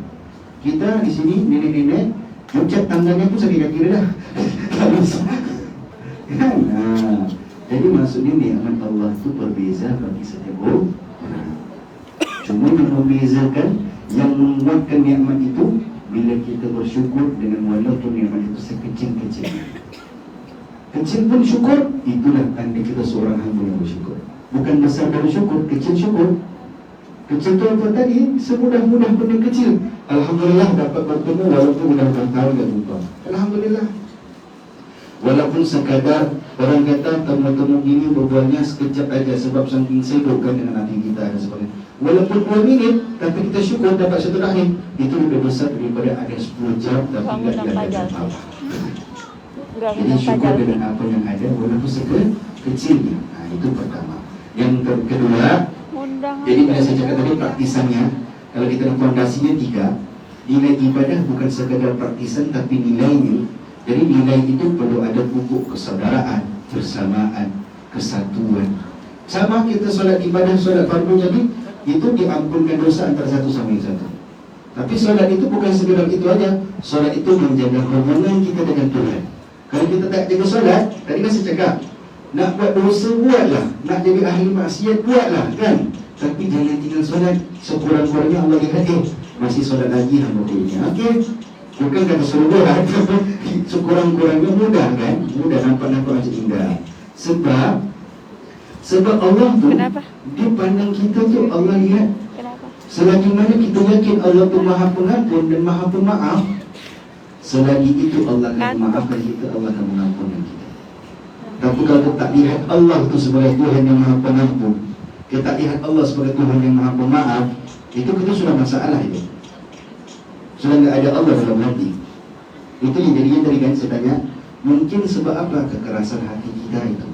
Kita di sini nenek-nenek mencet tangganya pun sakit kaki dah. Tak bisa. Kan? Jadi maksudnya nikmat Allah itu berbeza bagi setiap orang. Cuma yang membezakan, yang menguatkan nikmat itu bila kita bersyukur dengan walaupun nikmat itu sekecil-kecil. Kecil pun syukur, itulah tanda kita seorang hamba yang bersyukur. Bukan besar dari syukur, kecil syukur. Kecil tu apa tadi? Semudah-mudah benda kecil. Alhamdulillah dapat bertemu walaupun dah bertahun tak jumpa. Alhamdulillah. Walaupun sekadar orang kata temu-temu gini berbualnya sekejap aja sebab saking sibuk kan dengan hati kita dan sebagainya. Walaupun 2 minit, tapi kita syukur dapat satu rahim, itu lebih besar daripada ada 10 jam tapi tidak ada apa-apa. Jadi syukur dengan apa yang ada walaupun sekecilnya. Itu pertama. Yang kedua, jadi bila saya cakap tadi praktisannya, kalau kita ada fondasinya 3, nilai ibadah bukan sekadar praktisan tapi nilainya. Jadi nilai itu perlu ada pupuk kesaudaraan, bersamaan, kesatuan. Sama kita solat ibadah, solat fardu jadi itu diampunkan dosa antara satu sama yang satu. Tapi solat itu bukan sekadar itu aja. Solat itu menjaga hubungan kita dengan Tuhan. Kalau kita tak jaga solat, tadi kan saya cakap, nak buat dosa buatlah, nak jadi ahli maksiat buatlah kan. Tapi jangan tinggal solat. Sekurang-kurangnya Allah lihat masih solat lagi hamba ini. Okey. Bukan kata suruh buat, sekurang-kurangnya mudah kan? Mudah nampak-nampak macam indah. Sebab Allah tu, dia pandang kita tu, Allah lihat. Selagi mana kita yakin Allah tu Maha Pengampun dan Maha Pemaaf, selagi itu Allah akan memaafkan kita, Allah akan mengampunkan kita. Tapi kalau kita tak lihat Allah tu sebagai Tuhan yang Maha Pengampun, kita tak lihat Allah sebagai Tuhan yang Maha Pemaaf, itu kita sudah masalah itu. Sudah tidak ada Allah dalam hati. Itu yang jadinya tadi kan saya tanya, mungkin sebab apa kekerasan hati kita itu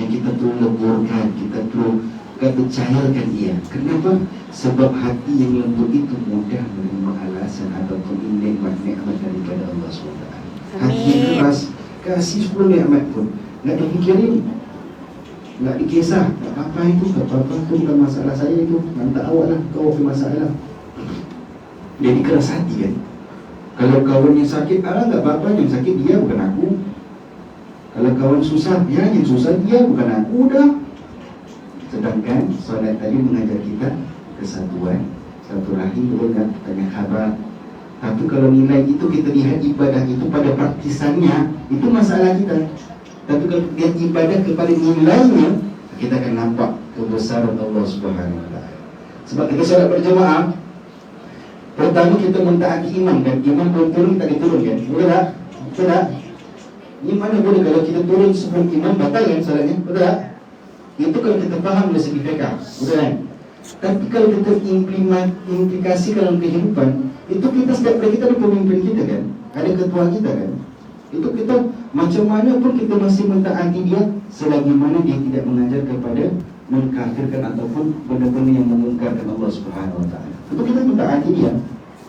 yang kita perlu leburkan, kita perlu kata cairkan ia. Kenapa? Sebab hati yang lembut itu mudah menerima alasan ataupun nikmat-nikmat daripada Allah SWT. Hati yang keras, kasih 10 nikmat pun nak difikirin, nak dikisah, tak apa-apa itu, tak apa-apa itu bukan masalah saya itu, nanti awak lah, kau punya masalah. Jadi keras hati kan. Kalau kawan yang sakit, tak apa-apa, yang sakit dia bukan aku. Kalau kawan susah, ya yang susah dia bukan aku dah. Sedangkan solat tadi mengajar kita kesatuan, satu rahim, betul kan? Tanya khabar. Tapi kalau nilai itu kita lihat ibadah itu pada praktisannya, itu masalah kita. Tapi kalau lihat ibadah kepada nilainya, kita akan nampak kebesaran Allah Subhanahu Wa Taala. Sebab kita solat berjemaah, pertama kita mentaati imam kan, imam turun tak diturun kan, betul tak? Betul tak? Ini mana boleh kalau kita turun sebelum imam batal kan solatnya, betul tak? Itu kalau kita faham dari segi fiqh, betul kan? Tapi kalau kita implikasi dalam kehidupan, itu kita setiap kali kita ada pemimpin kita kan, ada ketua kita kan, itu kita macam mana pun kita masih mentaati dia selagi mana dia tidak mengajar kepada mengkafirkan ataupun benda-benda yang mengingkarkan Allah Subhanahu Wa Taala. Itu kita mentaati dia.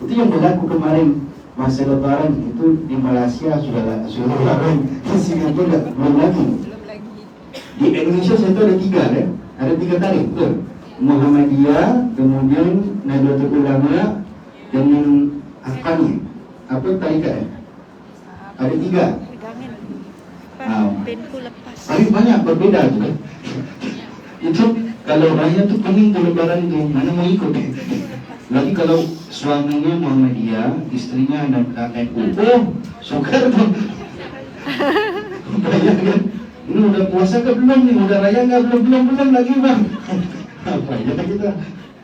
Itu yang berlaku kemarin masa lebaran itu di Malaysia sudah lebaran, di Singapura belum lagi. Belum lagi. Di Indonesia saya tahu ada 3 kan, ada 3 tarikh betul. Muhammadiyah, kemudian Nahdlatul Ulama dengan apa ni? Apa tarikat? Ada 3. Penku lepas. Tapi banyak berbeza tu kan. Itu kalau raya tu pening tu lebaran tu, mana mau ikut. Lagi kalau suaminya Muhammadiyah, istrinya NU. Oh, sukar tu. Bayangkan, ini udah puasa ke belum ni? Udah raya ke belum lagi bang. Apa ya kita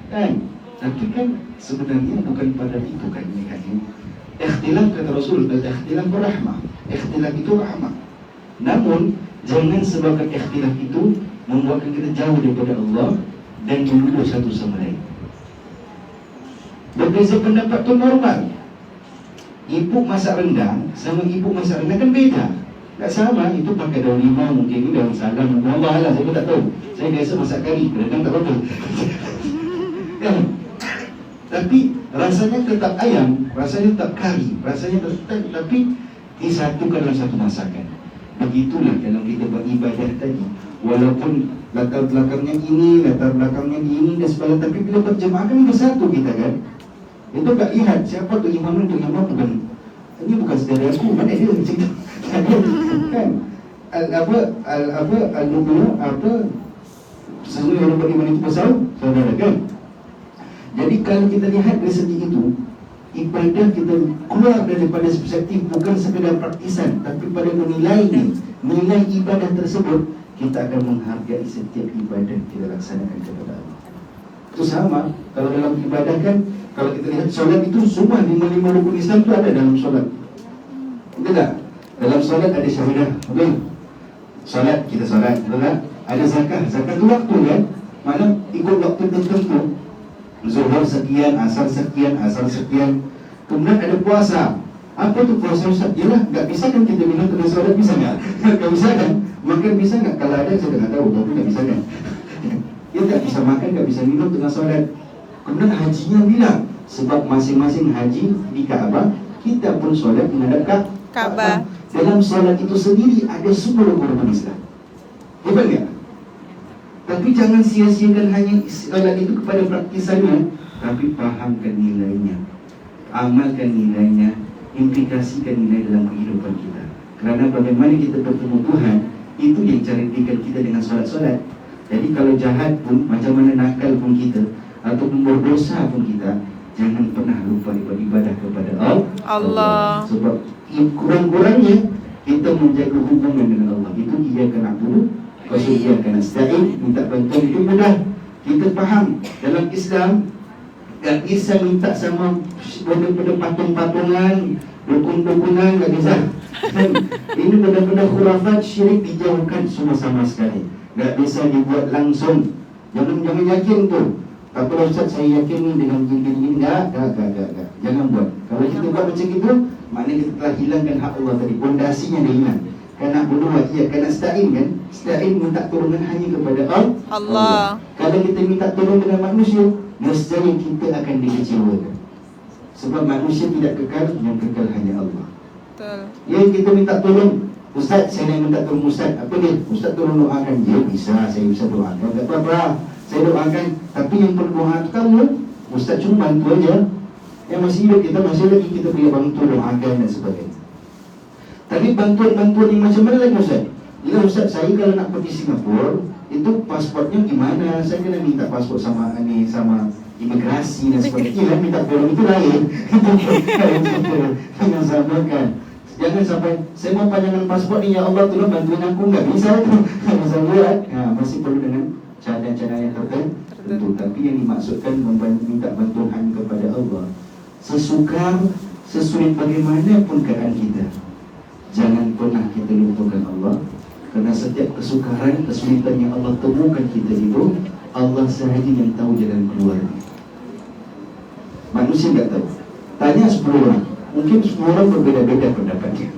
kan? Tapi kan sebenarnya bukan pada itu kan ini kan ini. Ikhtilaf kata Rasul, ikhtilaf rahmah. Ikhtilaf itu rahmah. Namun jangan sebabkan ikhtilaf itu membuatkan kita jauh daripada Allah dan menuduh satu sama lain. Berbeza pendapat itu normal. Ibu masak rendang sama ibu masak rendang kan beda. Tak sama, itu pakai daun limau, mungkin ini daun salam, Allah lah, saya pun tak tahu. Saya biasa masak kari, rendang tak apa-apa. Kan? Tapi rasanya tetap ayam, rasanya tetap kari, rasanya tetap, tapi disatukan dalam satu masakan. Begitulah dalam kita beribadah tadi. Walaupun latar belakangnya ini, latar belakangnya ini dan sebagainya, tapi bila berjemaah kan bersatu kita kan. Itu tak lihat siapa tu imam itu, imam bukan. Ini bukan saudara aku, mana dia cerita. Kan? Al-nubuwah apa? Sesuatu yang beriman itu besar, saudara kan? Jadi kalau kita lihat dari segi itu, ibadah kita keluar daripada perspektif bukan sekadar praktisan, tapi pada menilainya, nilai ibadah tersebut, kita akan menghargai setiap ibadah kita laksanakan kepada Allah. Itu sama, kalau dalam ibadah kan, kalau kita lihat solat itu semua 5 rukun Islam itu ada dalam solat. Betul tak? Dalam solat ada syahadah, betul? Solat, kita solat, betul tak? Ada zakat, zakat itu waktu kan? Mana ikut waktu tertentu. Zuhur sekian, asar sekian, asar sekian. Kemudian ada puasa. Apa tu puasa Ustaz? Yalah, tak bisa kan kita minum tengah solat, bisa tak? Tak bisa kan? Makan bisa tak? Kalau ada saya tak tahu, tapi tak bisa kan? Dia tak bisa makan, tak bisa minum tengah solat. Kemudian hajinya bilang, sebab masing-masing haji di Kaabah, kita pun solat menghadap Kaabah. Dalam solat itu sendiri ada 10 korban Islam. Hebat tak? Tapi jangan sia-siakan hanya solat itu kepada praktisannya, tapi fahamkan nilainya, amalkan nilainya, implikasikan nilai dalam kehidupan kita. Kerana bagaimana kita bertemu Tuhan, itu yang carikan kita dengan solat-solat. Jadi kalau jahat pun, macam mana nakal pun kita, ataupun berdosa pun kita, jangan pernah lupa ibadah kepada Allah. Sebab kurang-kurangnya kita menjaga hubungan dengan Allah. Itu ia kena dulu, kalau ia kena nasta'in, minta bantuan itu mudah. Kita faham dalam Islam tak bisa minta sama benda-benda patung-patungan, dukun-dukunan, tak bisa. Ini benda-benda khurafat, syirik dijauhkan semua sama sekali. Tak bisa dibuat langsung. Jangan yakin tu. Tak apa Ustaz, saya yakin ni dengan gini-gini. Tak. Jangan buat. Kalau kita buat macam itu, maknanya kita telah hilangkan hak Allah tadi. Pondasinya dia hilang. Kerana berdua, ia kena sta'in kan. Sta'in minta turunkan hanya kepada Allah. Kalau kita minta tolong dengan manusia, nescaya kita akan dikecewakan. Sebab manusia tidak kekal, yang kekal hanya Allah. Betul. Ya, kita minta tolong, Ustaz, saya nak minta tolong Ustaz. Apa dia? Ustaz tolong doakan. Ya, bisa, saya bisa doakan. Tak apa-apa, saya doakan. Tapi yang perlu doa itu kamu, Ustaz cuma bantu aja. Yang masih hidup kita, masih lagi kita boleh bantu, doakan dan sebagainya. Tapi bantuan-bantuan yang macam mana lagi Ustaz? Ya Ustaz, saya kalau nak pergi Singapura, itu pasportnya gimana? Saya kena minta pasport sama imigrasi dan sebagainya. Minta tolong itu lain. Jangan samakan. Jangan sampai saya mau panjangan pasport ni, ya Allah tolong bantuin aku, enggak bisa itu. Masa buat, masih perlu dengan cara-cara yang tertentu. Tapi yang dimaksudkan minta bantuan hanya kepada Allah. Sesukar, sesulit bagaimanapun keadaan kita, jangan pernah kita lupakan Allah. Kerana setiap kesukaran, kesulitan yang Allah temukan kita itu, Allah sahaja yang tahu jalan keluarnya. Manusia tak tahu. Tanya 10 orang, mungkin 10 orang berbeza-beza pendapatnya.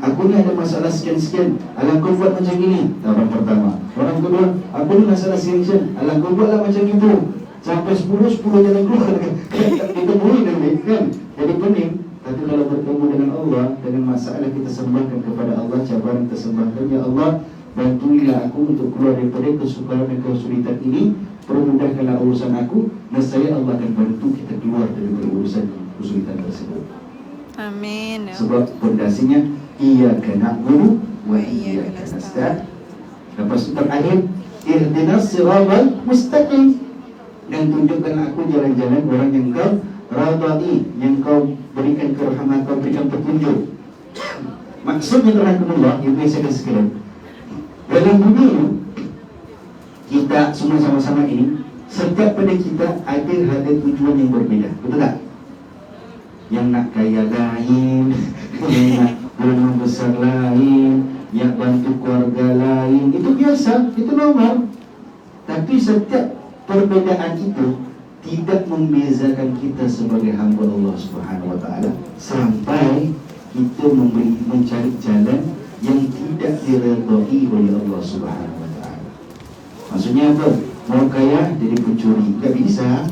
Aku ni ada masalah sekian-sekian, alah kau buat macam ini. Orang pertama. Orang kedua, aku ni masalah sekian-sekian, alah kau buatlah macam itu. Sampai 10 jalan keluar. Kita boleh kan? Jadi penting. Tapi kalau bertemu dengan Allah, dengan masalah kita sembahkan kepada Allah, cabaran kita sembahkan, ya Allah, bantuilah aku untuk keluar daripada kesukaran dan kesulitan ini, permudahkanlah urusan aku, dan saya Allah akan bantu kita keluar daripada urusan kesulitan tersebut. Amin. Sebab pondasinya iyyaka na'budu wa iyyaka nasta'in. Lepas itu terakhir, ihdinas siratal mustaqim, dan tunjukkanlah aku jalan-jalan orang yang kau radai, yang kau berikan kerahmatan, kau berikan petunjuk. Maksudnya rahmatullah, ibu saya sekalian, dalam dunia kita semua sama-sama ini, setiap pada kita ada tujuan yang berbeza, betul tak? Yang nak kaya lain, yang nak rumah besar lain, yang bantu keluarga lain, itu biasa, itu normal. Tapi setiap perbezaan itu tidak membezakan kita sebagai hamba Allah Subhanahu Wa Taala sampai kita mencari jalan yang tidak diredai oleh Allah Subhanahu Wa Taala. Maksudnya apa? Mau kaya jadi pencuri, tak bisa.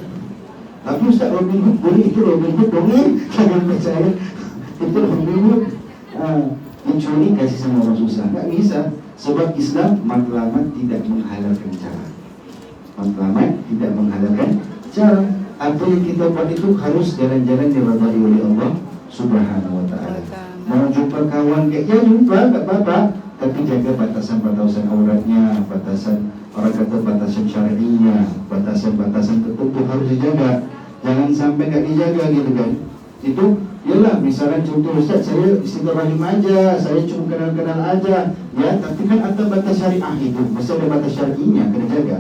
Tapi Ustaz Robin Hood boleh, itu Robin Hood dongeng. Jangan percaya itu Robin Hood. Mencuri kasih sama orang susah, tak bisa. Sebab Islam matlamat tidak menghalalkan cara. Matlamat tidak menghalalkan cara. Apa yang kita buat itu harus jalan-jalan diridai oleh Allah Subhanahu Wa Taala. Mau jumpa kawan, ya jumpa, tak apa-apa, tapi jaga batasan-batasan auratnya, batasan, orang kata batasan syar'inya, batasan-batasan tertentu harus dijaga. Jangan sampai tak dijaga gitu kan. Itu yalah, misalnya contoh Ustaz, saya silaturahim aja, saya cuma kenal-kenal aja, ya, tapi kan ada batas syariah itu, mesti ada batas syar'inya, kena jaga.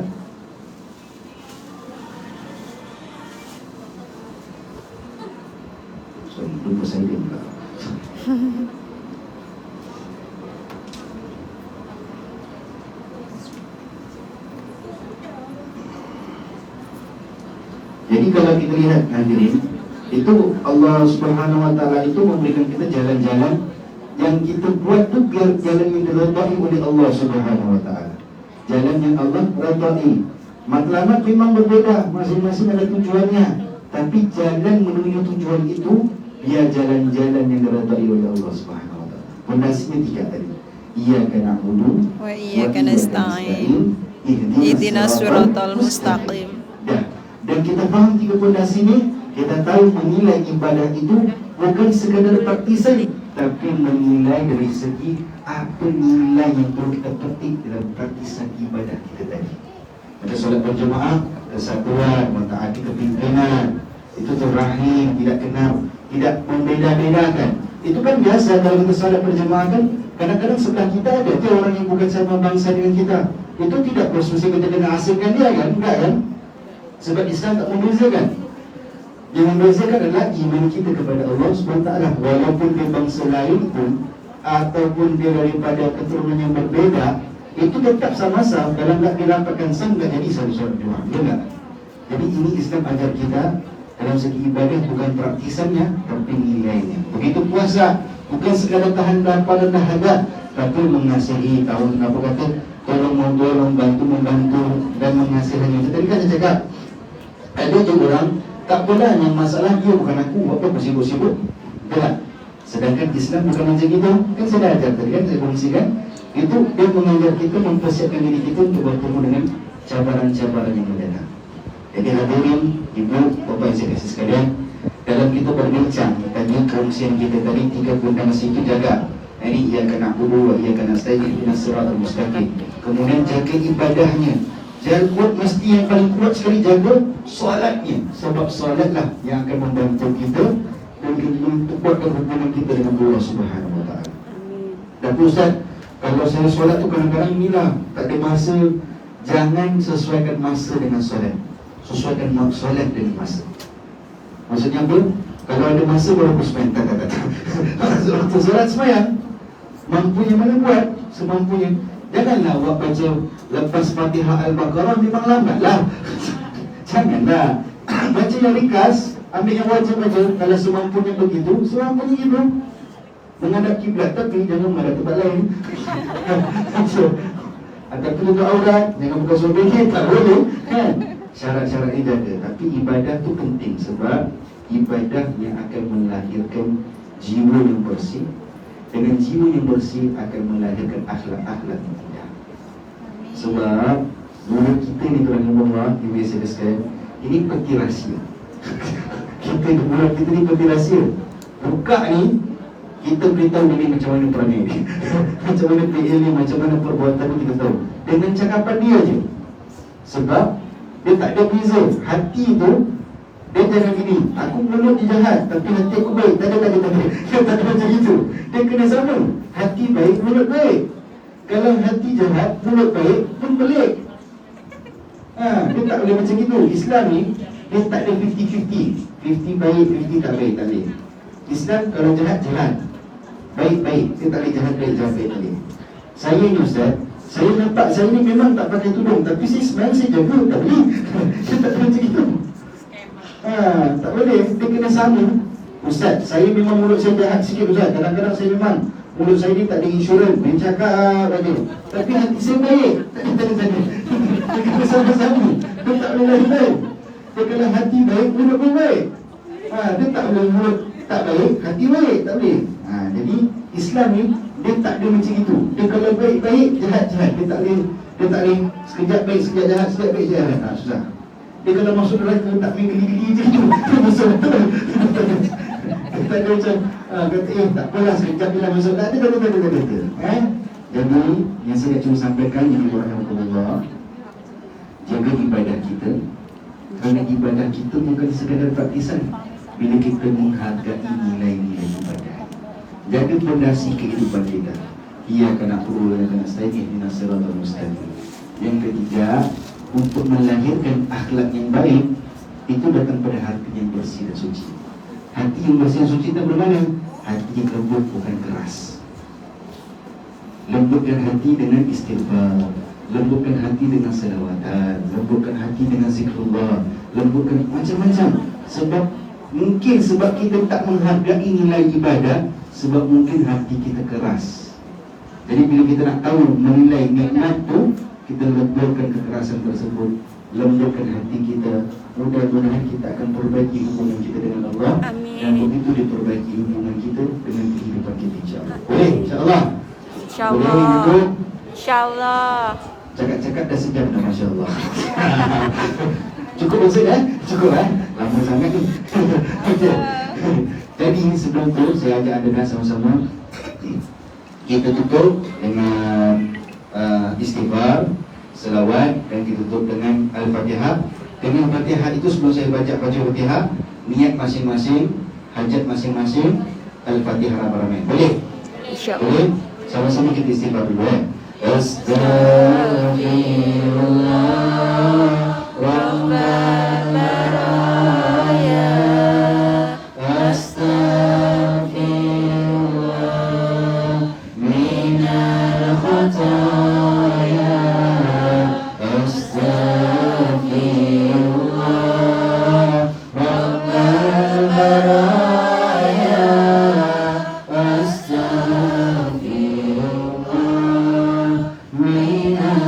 Lupa saya dia pula. Jadi kalau kita lihat hadirin, itu Allah Subhanahu Wa Taala itu memberikan kita jalan-jalan yang kita buat tu biar jalan yang diridai oleh Allah Subhanahu Wa Taala. Jalan yang Allah ridai. Matlamat memang berbeza, masing-masing ada tujuannya. Tapi jalan menuju tujuan itu dia jalan-jalan yang diridai oleh Allah Subhanahu Wa Taala. Pondasinya 3 tadi. Iyyaka na'budu Wa iyyaka nasta'in. Ihdinas siratal mustaqim. Dan kita faham 3 pondasi ini, kita tahu menilai ibadah itu bukan sekadar praktisan, tapi menilai dari segi apa nilai yang perlu kita petik dalam praktisan ibadah kita tadi. Ada solat berjemaah, kesatuan, mentaati kepimpinan, itu terrahim, tidak kenal, tidak membeda-bedakan. Itu kan biasa kalau kita solat berjemaah kan, kadang-kadang sebelah kita ada tu orang yang bukan sama bangsa dengan kita. Itu tidak bersusi kita kena asingkan dia kan, enggak kan? Sebab Islam tak membezakan. Yang membezakan adalah iman kita kepada Allah SWT. Walaupun dia bangsa lain pun, ataupun dia daripada keturunan yang berbeza, itu tetap sama-sama. Dalam tak dilapatkan sang, tak jadi satu solat Jumat. Ya tak? Jadi ini Islam ajar kita dalam segi ibadah bukan praktisannya, tapi nilainya. Begitu puasa, bukan sekadar tahan lapar dan dahaga, tapi mengasihi tahun apa kata tolong membantu dan mengasihani. Tadi kan saya cakap, ada je orang tak pernah yang masalah dia bukan aku, apa sibuk-sibuk, betul. Sedangkan Islam bukan macam itu. Kan saya dah ajar tadi kan, saya kongsikan. Itu dia mengajar kita mempersiapkan diri kita untuk bertemu dengan cabaran-cabaran yang mendatang. Jadi hadirin, ibu, bapa yang saya kasih sekalian, dalam kita berbincang tadi kongsian kita tadi 3 fondasi itu jaga. Ini ia kena budu, ia kena stay di siratal mustaqim. Kemudian jaga ibadahnya. Jaga mesti yang paling kuat sekali jaga solatnya. Sebab solatlah yang akan membantu kita untuk memperkuatkan hubungan kita dengan Allah Subhanahu Wa Taala. Dan Ustaz, kalau saya solat tu kadang-kadang inilah tak ada masa. Jangan sesuaikan masa dengan solat. Sesuaikan solat dengan masa. Maksudnya apa? Kalau ada masa baru bersemayang. Tak. Waktu solat semayang, mampunya mana buat, semampunya. Janganlah awak baca lepas Fatihah Al-Baqarah memang lambatlah. Janganlah. Baca yang ringkas, ambil yang wajib aja. Kalau semampunya begitu, semampunya itu. Menghadap kiblat, tapi jangan menghadap tempat lain. Ataupun untuk aurat, jangan buka suami, tak boleh kan? Syarat-syarat ini jaga. Tapi ibadah tu penting sebab ibadah yang akan melahirkan jiwa yang bersih. Dengan jiwa yang bersih akan melahirkan akhlak-akhlak yang indah. Sebab mulut kita ni Tuhan Allah, ibu saya sekalian, ini peti rahsia. Mulut kita ni peti rahsia. Buka ni, kita beritahu ini macam mana perangai ni. Macam mana PL ni, macam mana perbuatan ni kita tahu. Dengan cakapan dia je. Sebab dia tak ada beza. Hati tu dia jangan gini, aku mulut dia jahat tapi hati aku baik. Tak ada. Dia tak ada macam itu. Dia kena sama. Hati baik, mulut baik. Kalau hati jahat, mulut baik pun pelik. Dia tak boleh macam itu. Islam ni dia tak ada 50-50. 50 baik, 50 tak baik, tak boleh. Islam kalau jahat, baik. Dia tak boleh jahat baik tak boleh. Saya ni Ustaz, saya nampak saya ni memang tak pakai tudung, tapi saya smile, saya jaga, tak boleh. Dia tak boleh macam itu. Tak boleh, dia kena sama. Ustaz, saya memang mulut saya jahat sikit Ustaz. Kadang-kadang saya memang mulut saya ni tak ada insurans, main cakap aja. Tapi hati saya baik. Tak ada. Dia kena sama-sama. Dia tak boleh lain-lain. Dia kena hati baik, mulut pun baik. Dia tak boleh mulut tak baik, hati baik, tak boleh. Jadi Islam ni dia tak ada macam itu. Dia kalau baik-baik, jahat-jahat. Dia tak boleh sekejap baik, sekejap jahat, sekejap baik, jahat. Susah. Dia kalau masuk neraka tak main geli-geli je tu. Masuk betul. Tak ada macam kata tak apalah sekejap bila masuk. Tak ada. Jadi yang saya cuma sampaikan yang Allah, jaga ibadah kita. Kerana ibadah kita bukan sekadar praktisan. Bila kita menghargai nilai-nilai ibadah, jaga fondasi kehidupan kita. Ia kena perlu dan kena stay di siratal mustaqim. Yang ketiga, untuk melahirkan akhlak yang baik, itu datang pada hati yang bersih dan suci. Hati yang bersih dan suci itu bermana? Hati yang lembut, bukan keras. Lembutkan hati dengan istighfar, lembutkan hati dengan selawatan, lembutkan hati dengan zikrullah, lembutkan macam-macam. Sebab kita tak menghargai nilai ibadah, sebab mungkin hati kita keras. Jadi bila kita nak tahu menilai nikmat tu, kita lembutkan kekerasan tersebut, lembutkan hati kita. Mudah-mudahan kita akan perbaiki hubungan kita dengan Allah. Amin. Dan begitu diperbaiki hubungan kita dengan kehidupan kita, insyaAllah. Boleh? InsyaAllah. Boleh, InsyaAllah. Cakap-cakap dah sejam dah, Masya Allah. Cukup Ustaz Cukup lama sangat ni. Okay. Jadi sebelum tu saya ajak anda sama-sama kita tutup dengan istighfar, selawat, dan kita tutup dengan Al-Fatihah. Dengan Fatihah itu sebelum saya baca Fatihah, niat masing-masing, hajat masing-masing, Al-Fatihah ramai-ramai. Boleh? InsyaAllah. Boleh? Sama-sama kita istighfar dulu Astaghfirullah Rabbal baraya, astaghfirullah minal khataya, astaghfirullah Rabbal baraya, astaghfirullah minal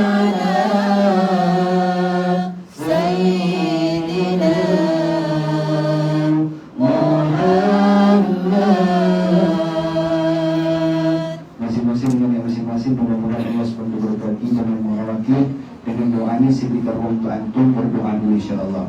على سيدنا Muhammad. Masing-masing dengan masing-masing mudah-mudahan Allah SWT berkati dan mengawaki dengan doa ini sekitar waktu antum berdoa dulu insyaAllah.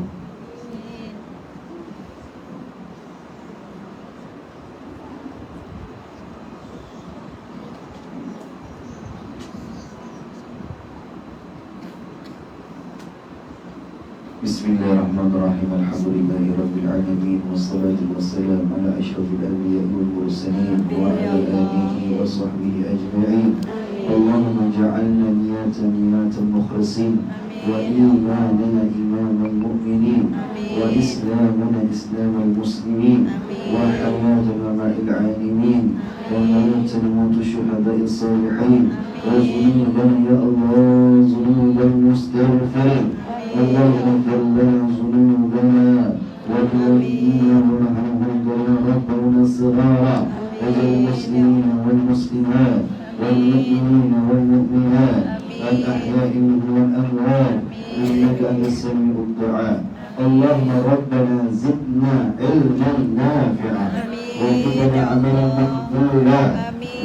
Bismillahirrahmanirrahim. Alhamdulillahi rabbil alamin wassalatu wassalamu ala asyrafil anbiya'i wal mursalin wa ala alihi wa sahbihi ajma'in. Allahumma ja'alna niyatan mukhlisin wa imanana imanan mu'minin wa islamana islamal muslimin wa hayatana ma'il 'alimin wa mawtana mawtu syuhada'i salihin wa zunubana ya Allah zunuban mustaghfirin. اللهم اغفر لنا ذنوبنا ولوالدينا ولمن ربنا الصغار وللمسلمين والمسلمات والمؤمنين والمؤمنات الأحياء منهم والأموات إنك أنت السميع الدعاء. اللهم ربنا زدنا علما نافعا وارزقنا عملا مقبولا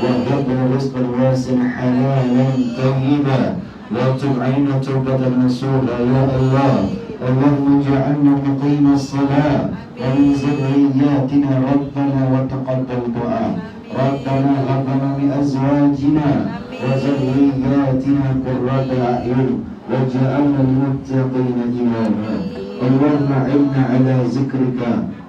وهب رزقا واسعا حلالا طيبا لا تب علينا توبة نصوحا يا الله. اللهم اجعلنا مقيم الصلاة ومن ذرياتنا ربنا وتقبل دعاء. ربنا هب لنا من أزواجنا وذرياتنا قرة أعين واجعلنا للمتقين إماما. اللهم أعنا على ذكرك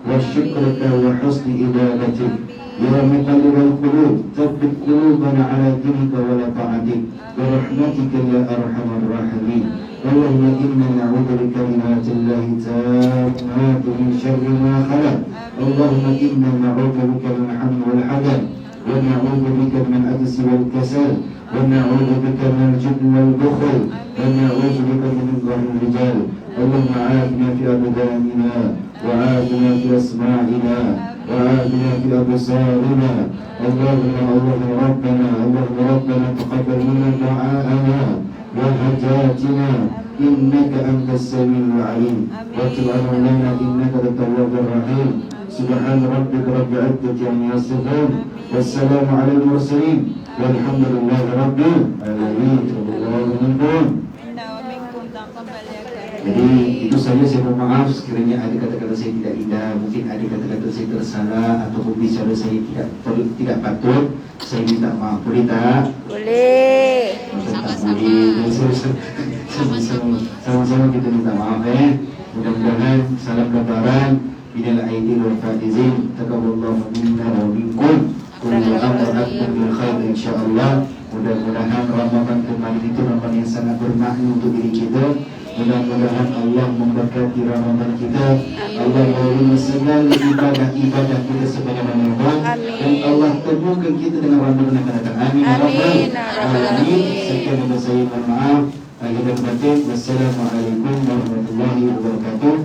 وشكرك وحسن عبادتك. يا مقلب القلوب ثبت قلوبنا على دينك ولا طاعتك برحمتك يا أرحم الراحمين. اللهم إنا نعوذ بكلمات الله التامات من شر ما خلق. اللهم إنا نعوذ بك من الهم والحزن ونعوذ بك من العجز والكسل ونعوذ بك من الجبن والبخل ونعوذ بك من ظهر الرجال. اللهم عافنا في أبداننا وعافنا في أسماعنا وعافنا في أبصارنا. اللهم ربنا تقبل منا دعاءنا وحاجاتنا إنك أنت السميع العليم وتب علينا إنك أنت التواب الرحيم. سبحان ربك رب العزة عما يصفون والسلام على المرسلين والحمد لله رب العالمين. Jadi itu saja, saya mohon maaf sekiranya ada kata-kata saya tidak indah, mungkin ada kata-kata saya tersalah ataupun bicara saya tidak patut. Saya minta maaf, boleh tak? Boleh. Sama-sama kita minta maaf Mudah-mudahan salam lebaran minal aidin wal faizin. Taqabbalallahu minna wa minkum. Kullu amrin bil khair insyaallah. Mudah-mudahan Ramadan kemarin itu Ramadan yang sangat bermakna untuk diri kita. Mudah-mudahan Allah memberkati Ramadan kita. Allah menerima segala ibadah kita sebagaimana yang dan Allah temukan kita dengan Ramadan yang akan datang. Amin. Amin. Sekian dari saya, mohon maaf. Akhirnya batin. Wassalamualaikum warahmatullahi wabarakatuh.